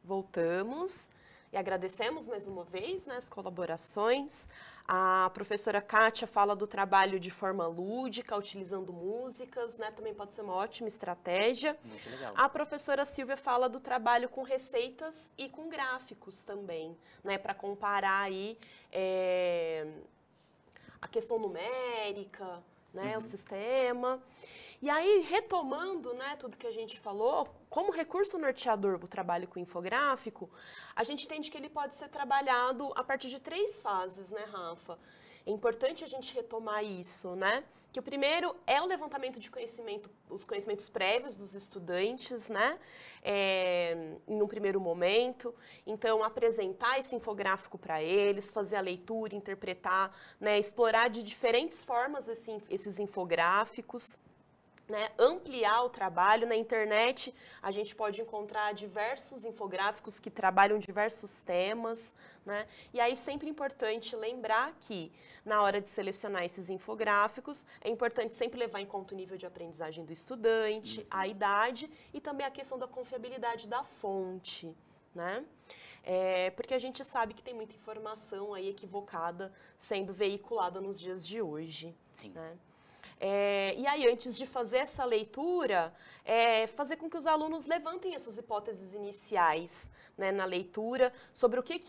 Voltamos e agradecemos mais uma vez, né, as colaborações. A professora Kátia fala do trabalho de forma lúdica, utilizando músicas, né, também pode ser uma ótima estratégia. Muito legal. A professora Silvia fala do trabalho com receitas e com gráficos também, né, para comparar aí a questão numérica, né, o sistema. E aí, retomando, né, tudo que a gente falou, como recurso norteador do trabalho com infográfico, a gente entende que ele pode ser trabalhado a partir de 3 fases, né, Rafa? É importante a gente retomar isso, né? Que o primeiro é o levantamento de conhecimento, os conhecimentos prévios dos estudantes, né? Em um primeiro momento. Então, apresentar esse infográfico para eles, fazer a leitura, interpretar, né? Explorar de diferentes formas esses infográficos. Né, ampliar o trabalho. Na internet, a gente pode encontrar diversos infográficos que trabalham diversos temas, né? E aí sempre é importante lembrar que, na hora de selecionar esses infográficos, é importante sempre levar em conta o nível de aprendizagem do estudante, a idade e também a questão da confiabilidade da fonte, né? Porque a gente sabe que tem muita informação aí equivocada sendo veiculada nos dias de hoje. Sim. Né? E aí, antes de fazer essa leitura, fazer com que os alunos levantem essas hipóteses iniciais, né, na leitura sobre o que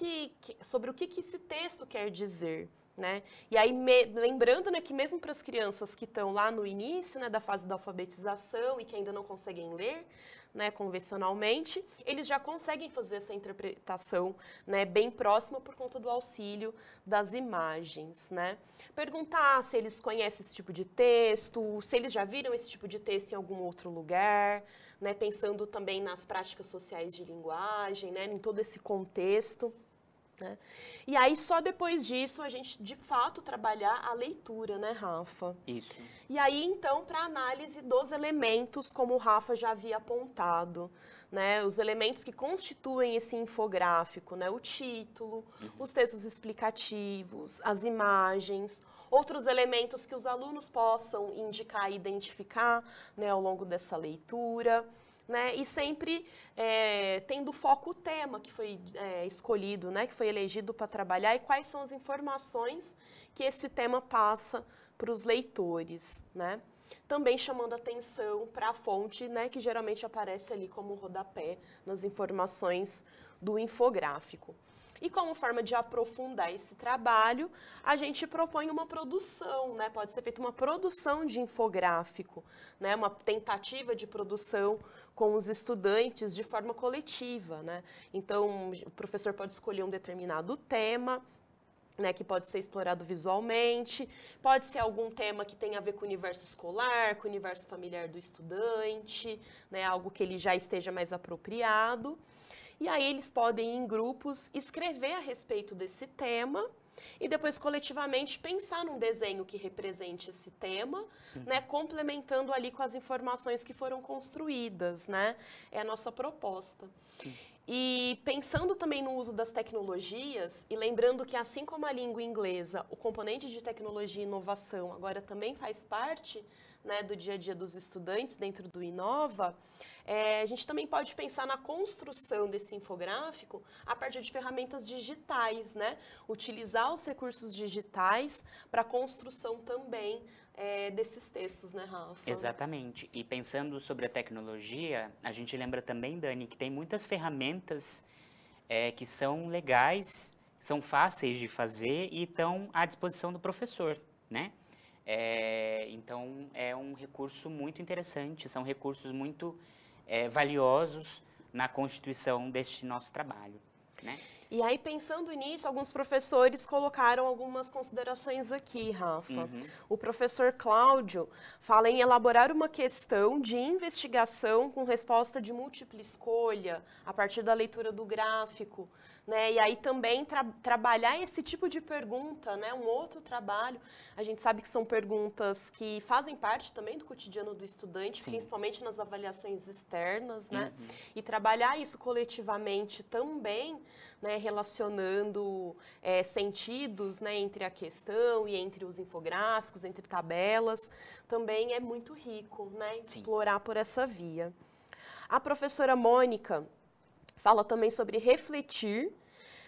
esse texto quer dizer. Né? E aí, lembrando, né, que mesmo para as crianças que estão lá no início, né, da fase da alfabetização e que ainda não conseguem ler, né, convencionalmente, eles já conseguem fazer essa interpretação, né, bem próxima por conta do auxílio das imagens. Né? Perguntar se eles conhecem esse tipo de texto, se eles já viram esse tipo de texto em algum outro lugar, né, pensando também nas práticas sociais de linguagem, né, em todo esse contexto. Né? E aí, só depois disso, a gente, de fato, trabalhar a leitura, né, Rafa? Isso. E aí, então, para análise dos elementos, como o Rafa já havia apontado, né, os elementos que constituem esse infográfico, né, o título, os textos explicativos, as imagens, outros elementos que os alunos possam indicar e identificar, né, ao longo dessa leitura. Né, e sempre tendo foco o tema que foi escolhido, né, que foi elegido para trabalhar e quais são as informações que esse tema passa para os leitores. Né? Também chamando atenção para a fonte, né, que geralmente aparece ali como rodapé nas informações do infográfico. E como forma de aprofundar esse trabalho, a gente propõe uma produção, né? Pode ser feita uma produção de infográfico, né? Uma tentativa de produção com os estudantes de forma coletiva, né? Então, o professor pode escolher um determinado tema, né, que pode ser explorado visualmente, pode ser algum tema que tenha a ver com o universo escolar, com o universo familiar do estudante, né? Algo que ele já esteja mais apropriado. E aí eles podem, em grupos, escrever a respeito desse tema e depois, coletivamente, pensar num desenho que represente esse tema, né, complementando ali com as informações que foram construídas, né? É a nossa proposta. Sim. E pensando também no uso das tecnologias, e lembrando que, assim como a língua inglesa, o componente de tecnologia e inovação agora também faz parte, né, do dia a dia dos estudantes dentro do Inova, a gente também pode pensar na construção desse infográfico a partir de ferramentas digitais, né? Utilizar os recursos digitais para a construção também desses textos, né, Rafa? Exatamente. E pensando sobre a tecnologia, a gente lembra também, Dani, que tem muitas ferramentas que são legais, são fáceis de fazer e estão à disposição do professor, né? Então, é um recurso muito interessante, são recursos muito valiosos na constituição deste nosso trabalho, né? E aí, pensando nisso, alguns professores colocaram algumas considerações aqui, Rafa. O professor Cláudio fala em elaborar uma questão de investigação com resposta de múltipla escolha, a partir da leitura do gráfico, né? E aí também trabalhar esse tipo de pergunta, né? Um outro trabalho, a gente sabe que são perguntas que fazem parte também do cotidiano do estudante, Sim. principalmente nas avaliações externas, né? E trabalhar isso coletivamente também, né, relacionando sentidos, né, entre a questão e entre os infográficos, entre tabelas, também é muito rico, né, explorar por essa via. A professora Mônica Fala também sobre refletir,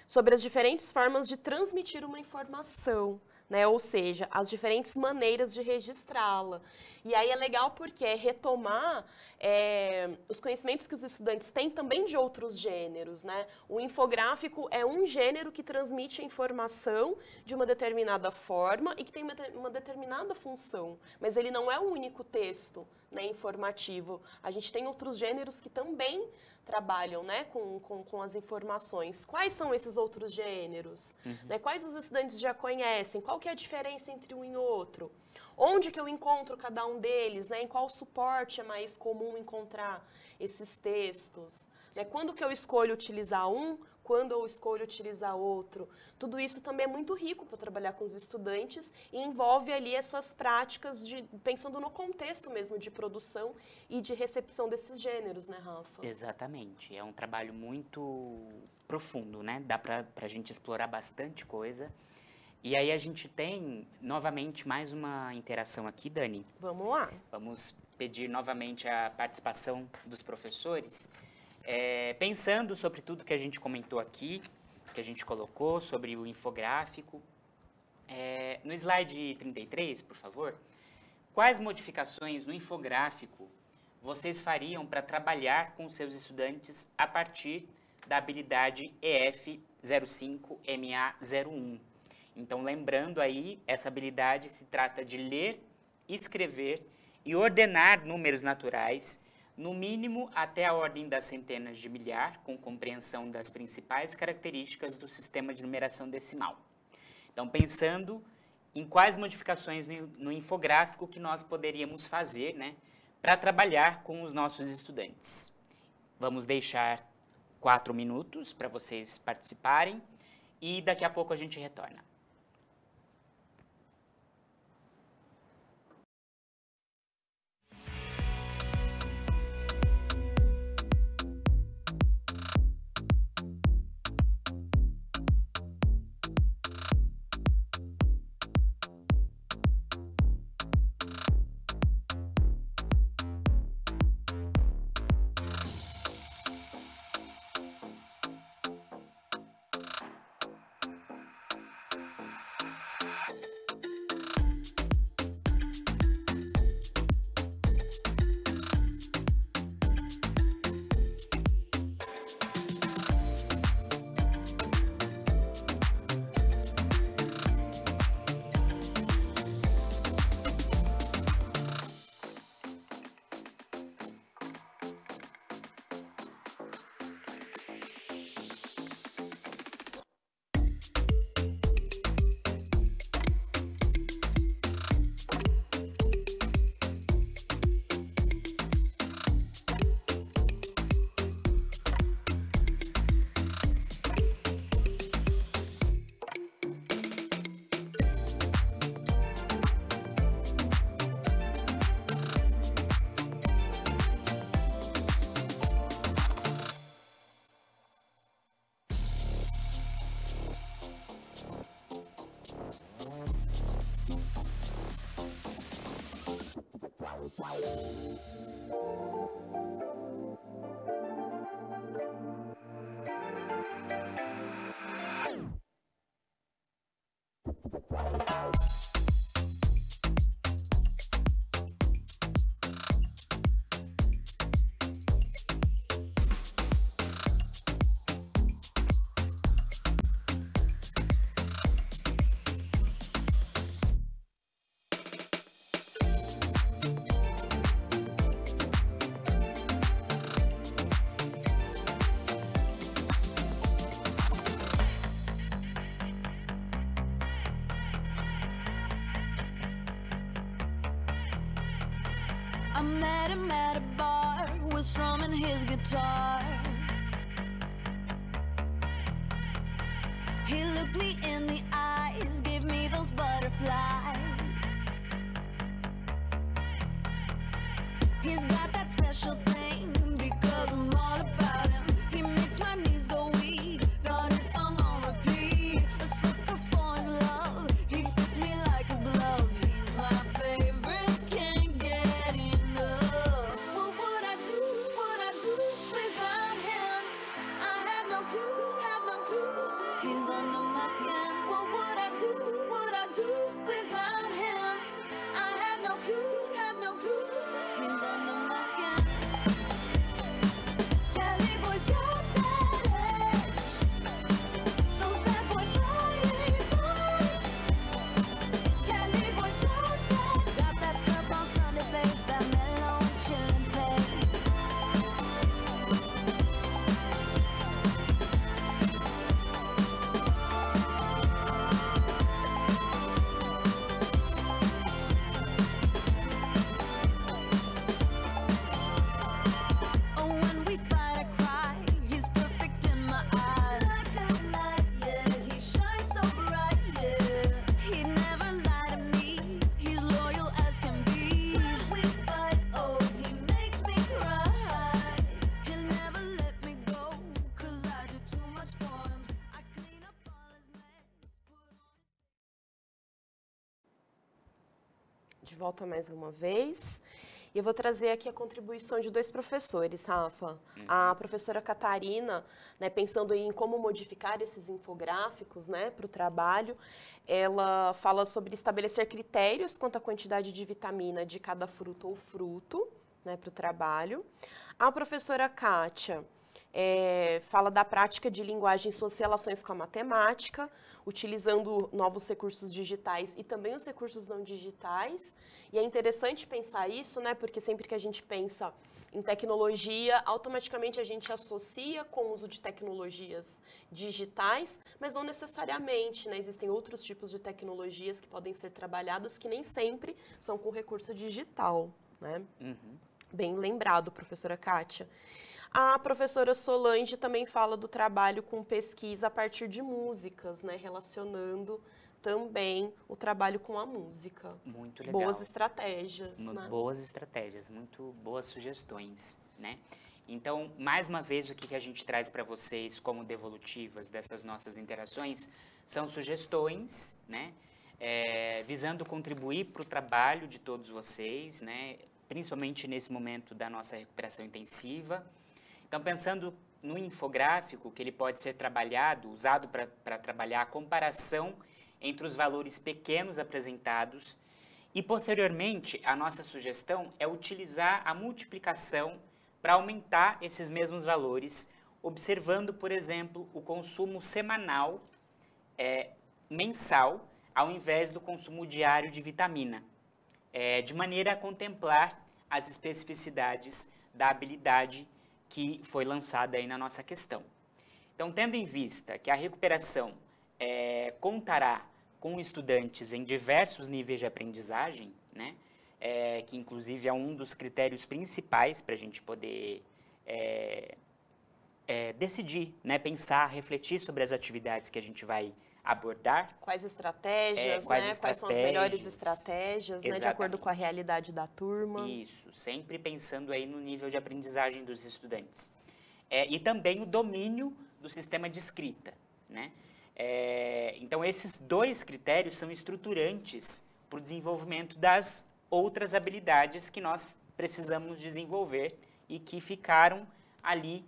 sobre as diferentes formas de transmitir uma informação, né? Ou seja, as diferentes maneiras de registrá-la. E aí é legal porque é retomar os conhecimentos que os estudantes têm também de outros gêneros, né? O infográfico é um gênero que transmite a informação de uma determinada forma e que tem uma determinada função, mas ele não é o único texto, né, informativo. A gente tem outros gêneros que também trabalham, né, com as informações. Quais são esses outros gêneros? Né? Quais os estudantes já conhecem? Qual que é a diferença entre um e outro? Onde que eu encontro cada um deles? Né? Em qual suporte é mais comum encontrar esses textos? Né? Quando que eu escolho utilizar um? Quando eu escolho utilizar outro? Tudo isso também é muito rico para trabalhar com os estudantes e envolve ali essas práticas pensando no contexto mesmo de produção e de recepção desses gêneros, né, Rafa? Exatamente. É um trabalho muito profundo, né? Dá para a gente explorar bastante coisa. E aí a gente tem, novamente, mais uma interação aqui, Dani. Vamos lá. Vamos pedir novamente a participação dos professores, pensando sobre tudo que a gente comentou aqui, que a gente colocou sobre o infográfico. No slide 33, por favor, quais modificações no infográfico vocês fariam para trabalhar com seus estudantes a partir da habilidade EF05MA01? Então, lembrando aí, essa habilidade se trata de ler, escrever e ordenar números naturais, no mínimo até a ordem das centenas de milhar, com compreensão das principais características do sistema de numeração decimal. Então, pensando em quais modificações no infográfico que nós poderíamos fazer, né, para trabalhar com os nossos estudantes. Vamos deixar 4 minutos para vocês participarem e daqui a pouco a gente retorna. I met him at a bar, was strumming his guitar. He looked me in the eyes, gave me those butterflies. He's got that special thing, because I'm all about him. He makes my knees go weak, got his song on repeat. A sucker for his love, he fits me like a glove. He's my favorite, can't get enough. What would I do without him? I De volta mais uma vez. E eu vou trazer aqui a contribuição de 2 professores, Rafa. A professora Catarina, né, pensando em como modificar esses infográficos, né, para o trabalho, ela fala sobre estabelecer critérios quanto à quantidade de vitamina de cada fruto ou fruto, né, para o trabalho. A professora Kátia fala da prática de linguagem em suas relações com a matemática, utilizando novos recursos digitais e também os recursos não digitais. E é interessante pensar isso, né? Porque sempre que a gente pensa em tecnologia, automaticamente a gente associa com o uso de tecnologias digitais, mas não necessariamente, né? Existem outros tipos de tecnologias que podem ser trabalhadas que nem sempre são com recurso digital, né? Bem lembrado, professora Kátia. A professora Solange também fala do trabalho com pesquisa a partir de músicas, né? Relacionando também o trabalho com a música. Muito legal. Boas estratégias, né? Boas estratégias, muito boas sugestões, né? Então, mais uma vez, o que a gente traz para vocês como devolutivas dessas nossas interações são sugestões, né? Visando contribuir para o trabalho de todos vocês, né? Principalmente nesse momento da nossa recuperação intensiva. Então, pensando no infográfico, que ele pode ser trabalhado, usado para trabalhar a comparação entre os valores pequenos apresentados e, posteriormente, a nossa sugestão é utilizar a multiplicação para aumentar esses mesmos valores, observando, por exemplo, o consumo semanal, mensal, ao invés do consumo diário de vitamina, de maneira a contemplar as especificidades da habilidade que foi lançada aí na nossa questão. Então, tendo em vista que a recuperação contará com estudantes em diversos níveis de aprendizagem, né, que inclusive é um dos critérios principais para a gente poder decidir, né, pensar, refletir sobre as atividades que a gente vai abordar. Quais estratégias, quais né? Quais são as melhores estratégias, né? De acordo com a Exatamente. realidade da turma. Isso, sempre pensando aí no nível de aprendizagem dos estudantes. E também o domínio do sistema de escrita, né? Então, esses 2 critérios são estruturantes para o desenvolvimento das outras habilidades que nós precisamos desenvolver e que ficaram ali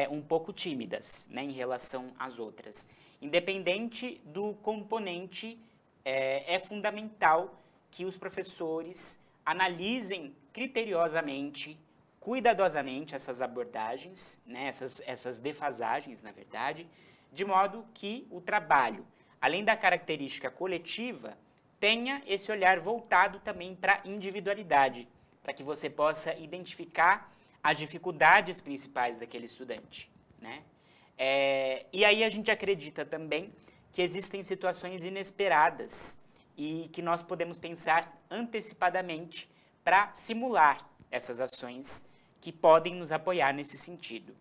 um pouco tímidas, né, em relação às outras. Independente do componente, é fundamental que os professores analisem criteriosamente, cuidadosamente essas abordagens, né, essas defasagens, na verdade, de modo que o trabalho, além da característica coletiva, tenha esse olhar voltado também para a individualidade, para que você possa identificar as dificuldades principais daquele estudante, né? E aí a gente acredita também que existem situações inesperadas e que nós podemos pensar antecipadamente para simular essas ações que podem nos apoiar nesse sentido.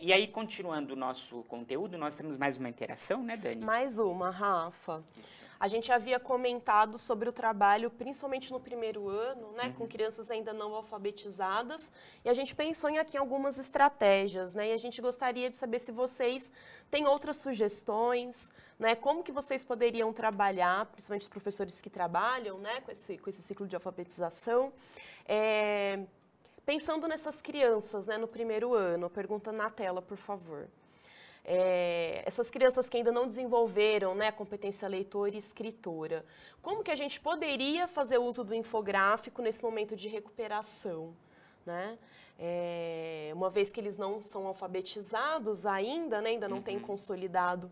E aí, continuando o nosso conteúdo, nós temos mais uma interação, né, Dani? Mais uma, Rafa. Isso. A gente havia comentado sobre o trabalho, principalmente no primeiro ano, né, com crianças ainda não alfabetizadas, e a gente pensou aqui em algumas estratégias, né, e a gente gostaria de saber se vocês têm outras sugestões, né, como que vocês poderiam trabalhar, principalmente os professores que trabalham, né, com esse ciclo de alfabetização, pensando nessas crianças, né, no primeiro ano. Pergunta na tela, por favor. Essas crianças que ainda não desenvolveram, né, a competência leitora e escritora. Como que a gente poderia fazer uso do infográfico nesse momento de recuperação, né? Uma vez que eles não são alfabetizados ainda, né, ainda não têm consolidado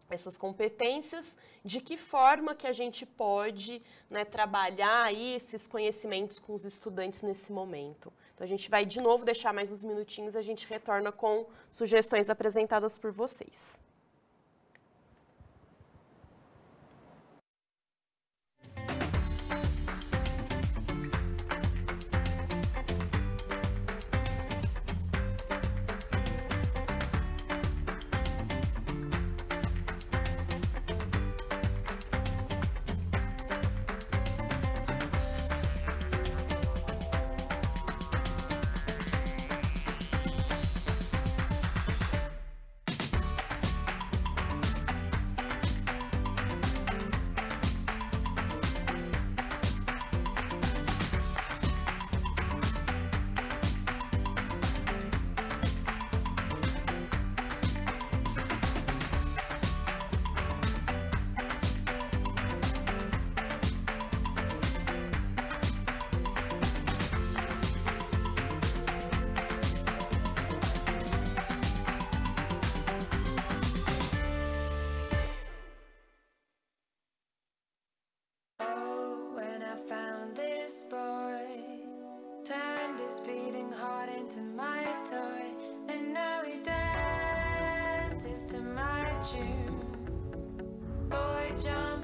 essas competências, de que forma que a gente pode, né, trabalhar aí esses conhecimentos com os estudantes nesse momento. Então, a gente vai, de novo, deixar mais uns minutinhos e a gente retorna com sugestões apresentadas por vocês.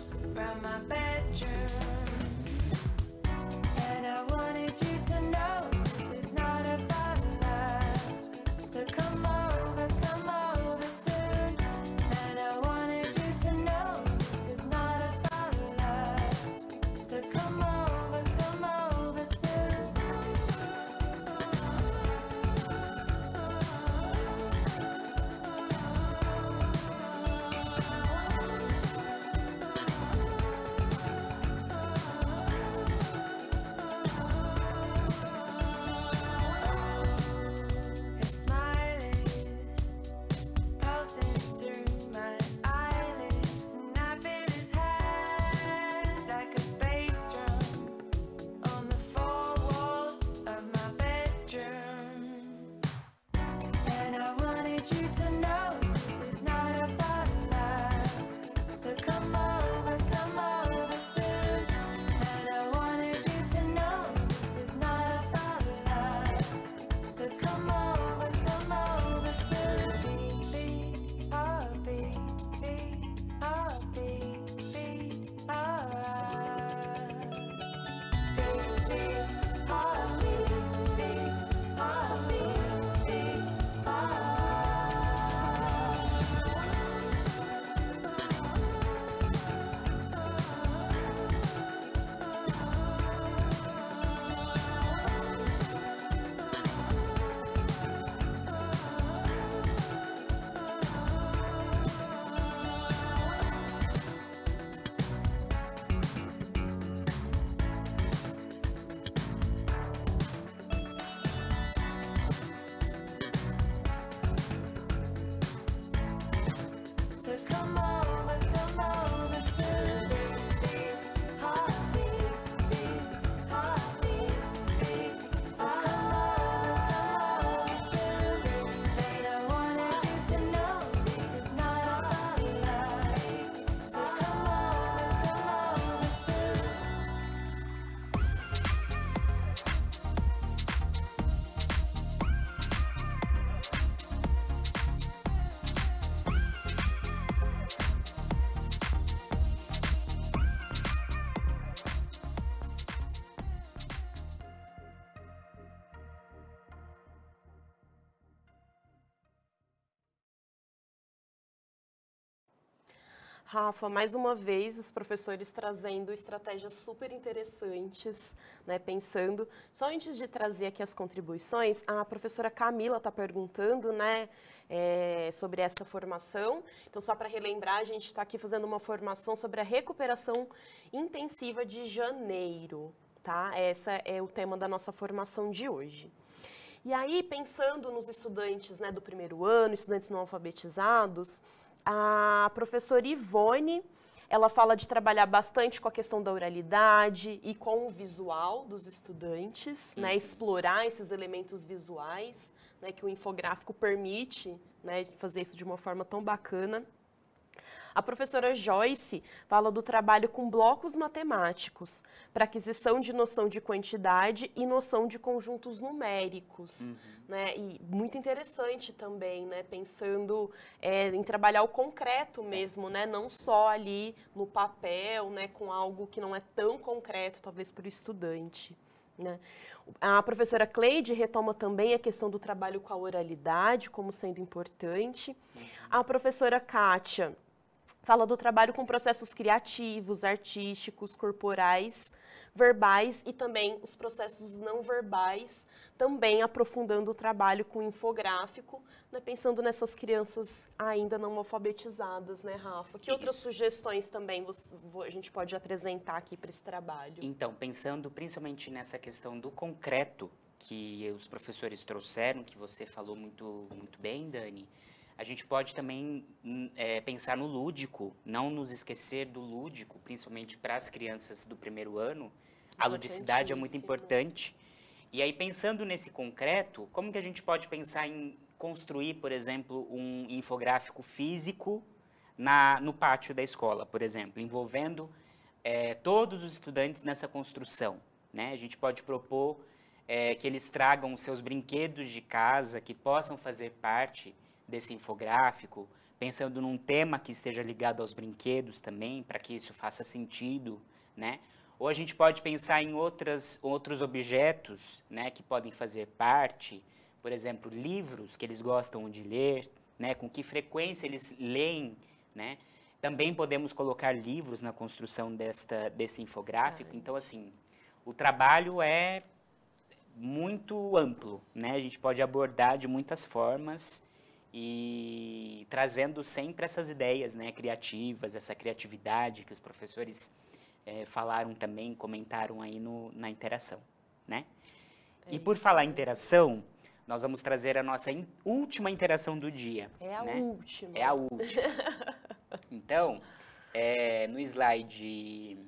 walls around my bedroom. And I wanted you to know this is not about love. So come over soon. And I wanted you to know this is not about love. So come over soon. His smile is pulsing through my eyelids, and I feel his hands like a bass drum on the four walls of my bedroom. And I wanted you to know this is not about love. So come over soon. And I wanted you to know this is not about love. So come over soon. Beat, beat, heartbeat, beat, heartbeat, beat, heart. Beat, beat, heartbeat, beat, heartbeat, beat, heart. So come over soon. Beat, beat, heartbeat, beat, heartbeat, beat. So come over soon. And I wanted you to know this is not about love. So come over soon. Rafa, mais uma vez, os professores trazendo estratégias super interessantes, né, pensando. Só antes de trazer aqui as contribuições, a professora Camila está perguntando, né, sobre essa formação. Então, só para relembrar, a gente está aqui fazendo uma formação sobre a recuperação intensiva de janeiro, tá? Esse é o tema da nossa formação de hoje. E aí, pensando nos estudantes, né, do primeiro ano, estudantes não alfabetizados, a professora Ivone, ela fala de trabalhar bastante com a questão da oralidade e com o visual dos estudantes, né, explorar esses elementos visuais, né, que o infográfico permite, né, fazer isso de uma forma tão bacana. A professora Joyce fala do trabalho com blocos matemáticos, para aquisição de noção de quantidade e noção de conjuntos numéricos. Né? E muito interessante também, né? Pensando em trabalhar o concreto mesmo, né? Não só ali no papel, né? Com algo que não é tão concreto, talvez, para o estudante. Né? A professora Cleide retoma também a questão do trabalho com a oralidade como sendo importante. A professora Kátia fala do trabalho com processos criativos, artísticos, corporais, verbais e também os processos não verbais, também aprofundando o trabalho com infográfico, né, pensando nessas crianças ainda não alfabetizadas, né, Rafa? Que outras sugestões também a gente pode apresentar aqui para esse trabalho? Então, pensando principalmente nessa questão do concreto que os professores trouxeram, que você falou muito bem, Dani, a gente pode também pensar no lúdico, não nos esquecer do lúdico, principalmente para as crianças do primeiro ano. A ludicidade é muito importante. E aí, pensando nesse concreto, como que a gente pode pensar em construir, por exemplo, um infográfico físico no pátio da escola, por exemplo, envolvendo todos os estudantes nessa construção, né? A gente pode propor que eles tragam os seus brinquedos de casa, que possam fazer parte desse infográfico, pensando num tema que esteja ligado aos brinquedos também, para que isso faça sentido, né? Ou a gente pode pensar em outros objetos, né, que podem fazer parte, por exemplo, livros que eles gostam de ler, né, com que frequência eles leem, né? Também podemos colocar livros na construção desse infográfico. Então, assim, o trabalho é muito amplo, né? A gente pode abordar de muitas formas e trazendo sempre essas ideias, né, criativas, essa criatividade que os professores falaram também, comentaram aí na interação, né? E por falar em interação, nós vamos trazer a nossa última interação do dia. É a né? última. É a última. Então, no slide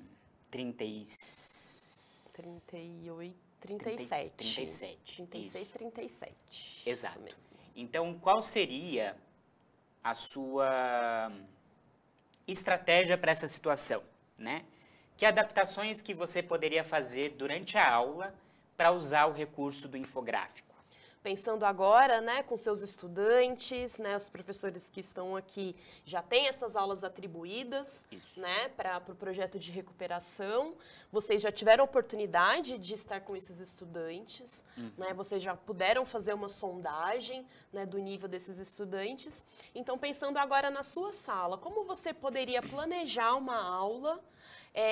38, 37. 36, Isso. 37. Exato. Isso mesmo. Então, qual seria a sua estratégia para essa situação, né? Que adaptações que você poderia fazer durante a aula para usar o recurso do infográfico? Pensando agora, né, com seus estudantes, né, os professores que estão aqui já têm essas aulas atribuídas, Isso. né, para o projeto de recuperação. Vocês já tiveram oportunidade de estar com esses estudantes, né, vocês já puderam fazer uma sondagem, né, do nível desses estudantes. Então, pensando agora na sua sala, como você poderia planejar uma aula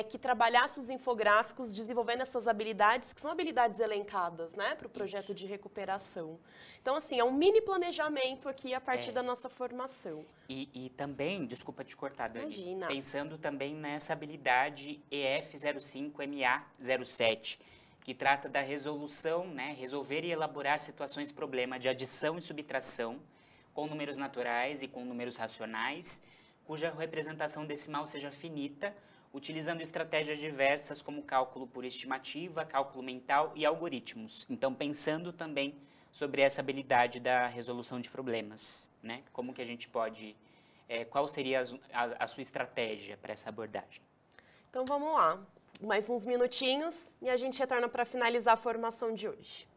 que trabalhasse os infográficos, desenvolvendo essas habilidades, que são habilidades elencadas, né, para o projeto de recuperação. Então, assim, é um mini planejamento aqui a partir da nossa formação. E também, desculpa te cortar, Dani, Imagina. pensando também nessa habilidade EF05MA07, que trata da resolução, né, resolver e elaborar situações problema de adição e subtração com números naturais e com números racionais, cuja representação decimal seja finita, utilizando estratégias diversas como cálculo por estimativa, cálculo mental e algoritmos. Então, pensando também sobre essa habilidade da resolução de problemas, né? Como que a gente pode... qual seria a sua estratégia para essa abordagem? Então, vamos lá. Mais uns minutinhos e a gente retorna para finalizar a formação de hoje.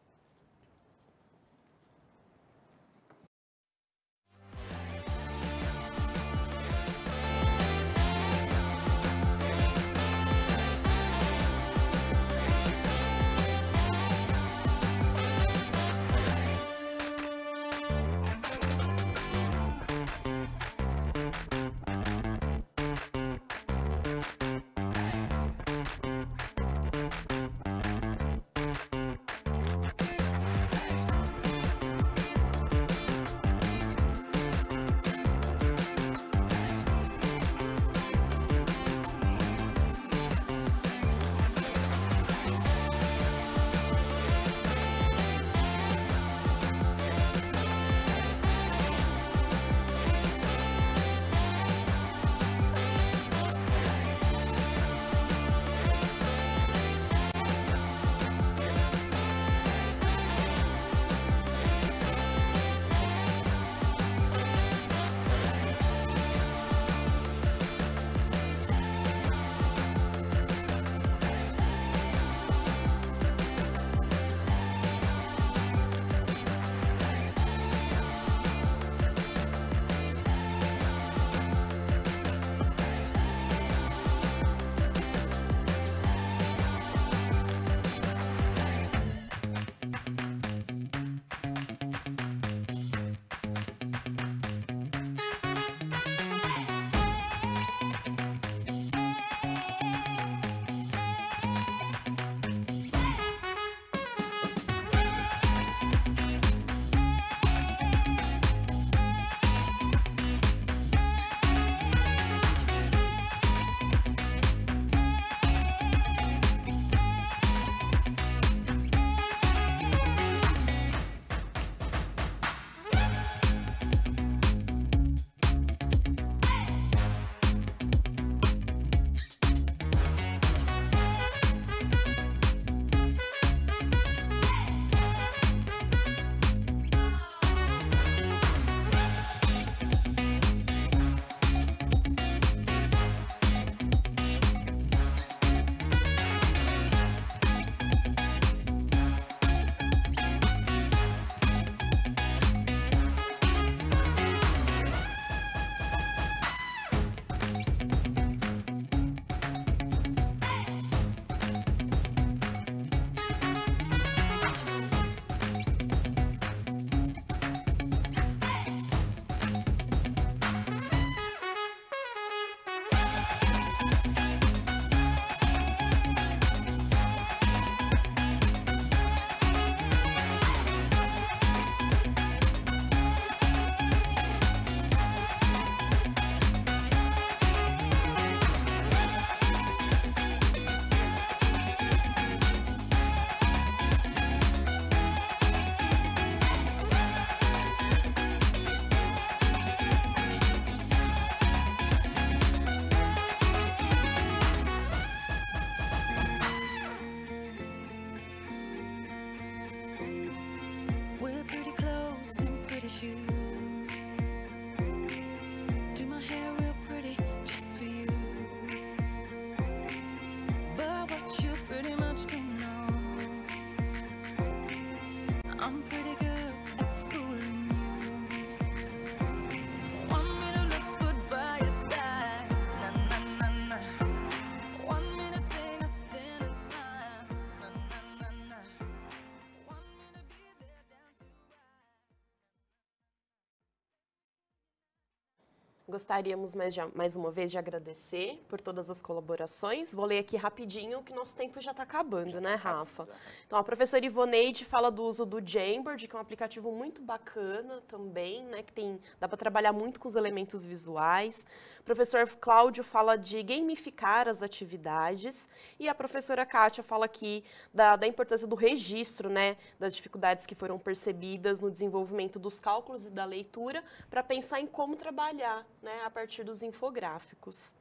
Gostaríamos mais uma vez de agradecer por todas as colaborações. Vou ler aqui rapidinho, que nosso tempo já está acabando, né, Rafa? Então, a professora Ivoneide fala do uso do Jamboard, que é um aplicativo muito bacana também, né, que dá para trabalhar muito com os elementos visuais. O professor Cláudio fala de gamificar as atividades. E a professora Kátia fala aqui da importância do registro, né, das dificuldades que foram percebidas no desenvolvimento dos cálculos e da leitura, para pensar em como trabalhar, né, a partir dos infográficos.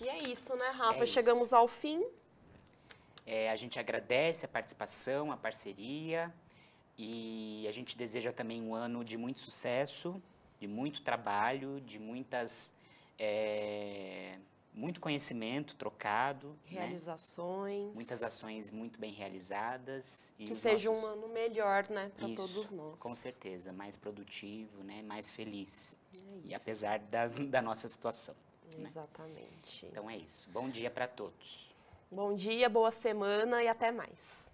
E é isso, né, Rafa? Chegamos ao fim. A gente agradece a participação, a parceria, e a gente deseja também um ano de muito sucesso, de muito trabalho, de muito conhecimento trocado, realizações, né? Muitas ações muito bem realizadas. E que seja um ano melhor, né, para todos nós. Com certeza, mais produtivo, né, mais feliz. E apesar da nossa situação. Exatamente. Né? Então é isso. Bom dia para todos. Bom dia, boa semana e até mais.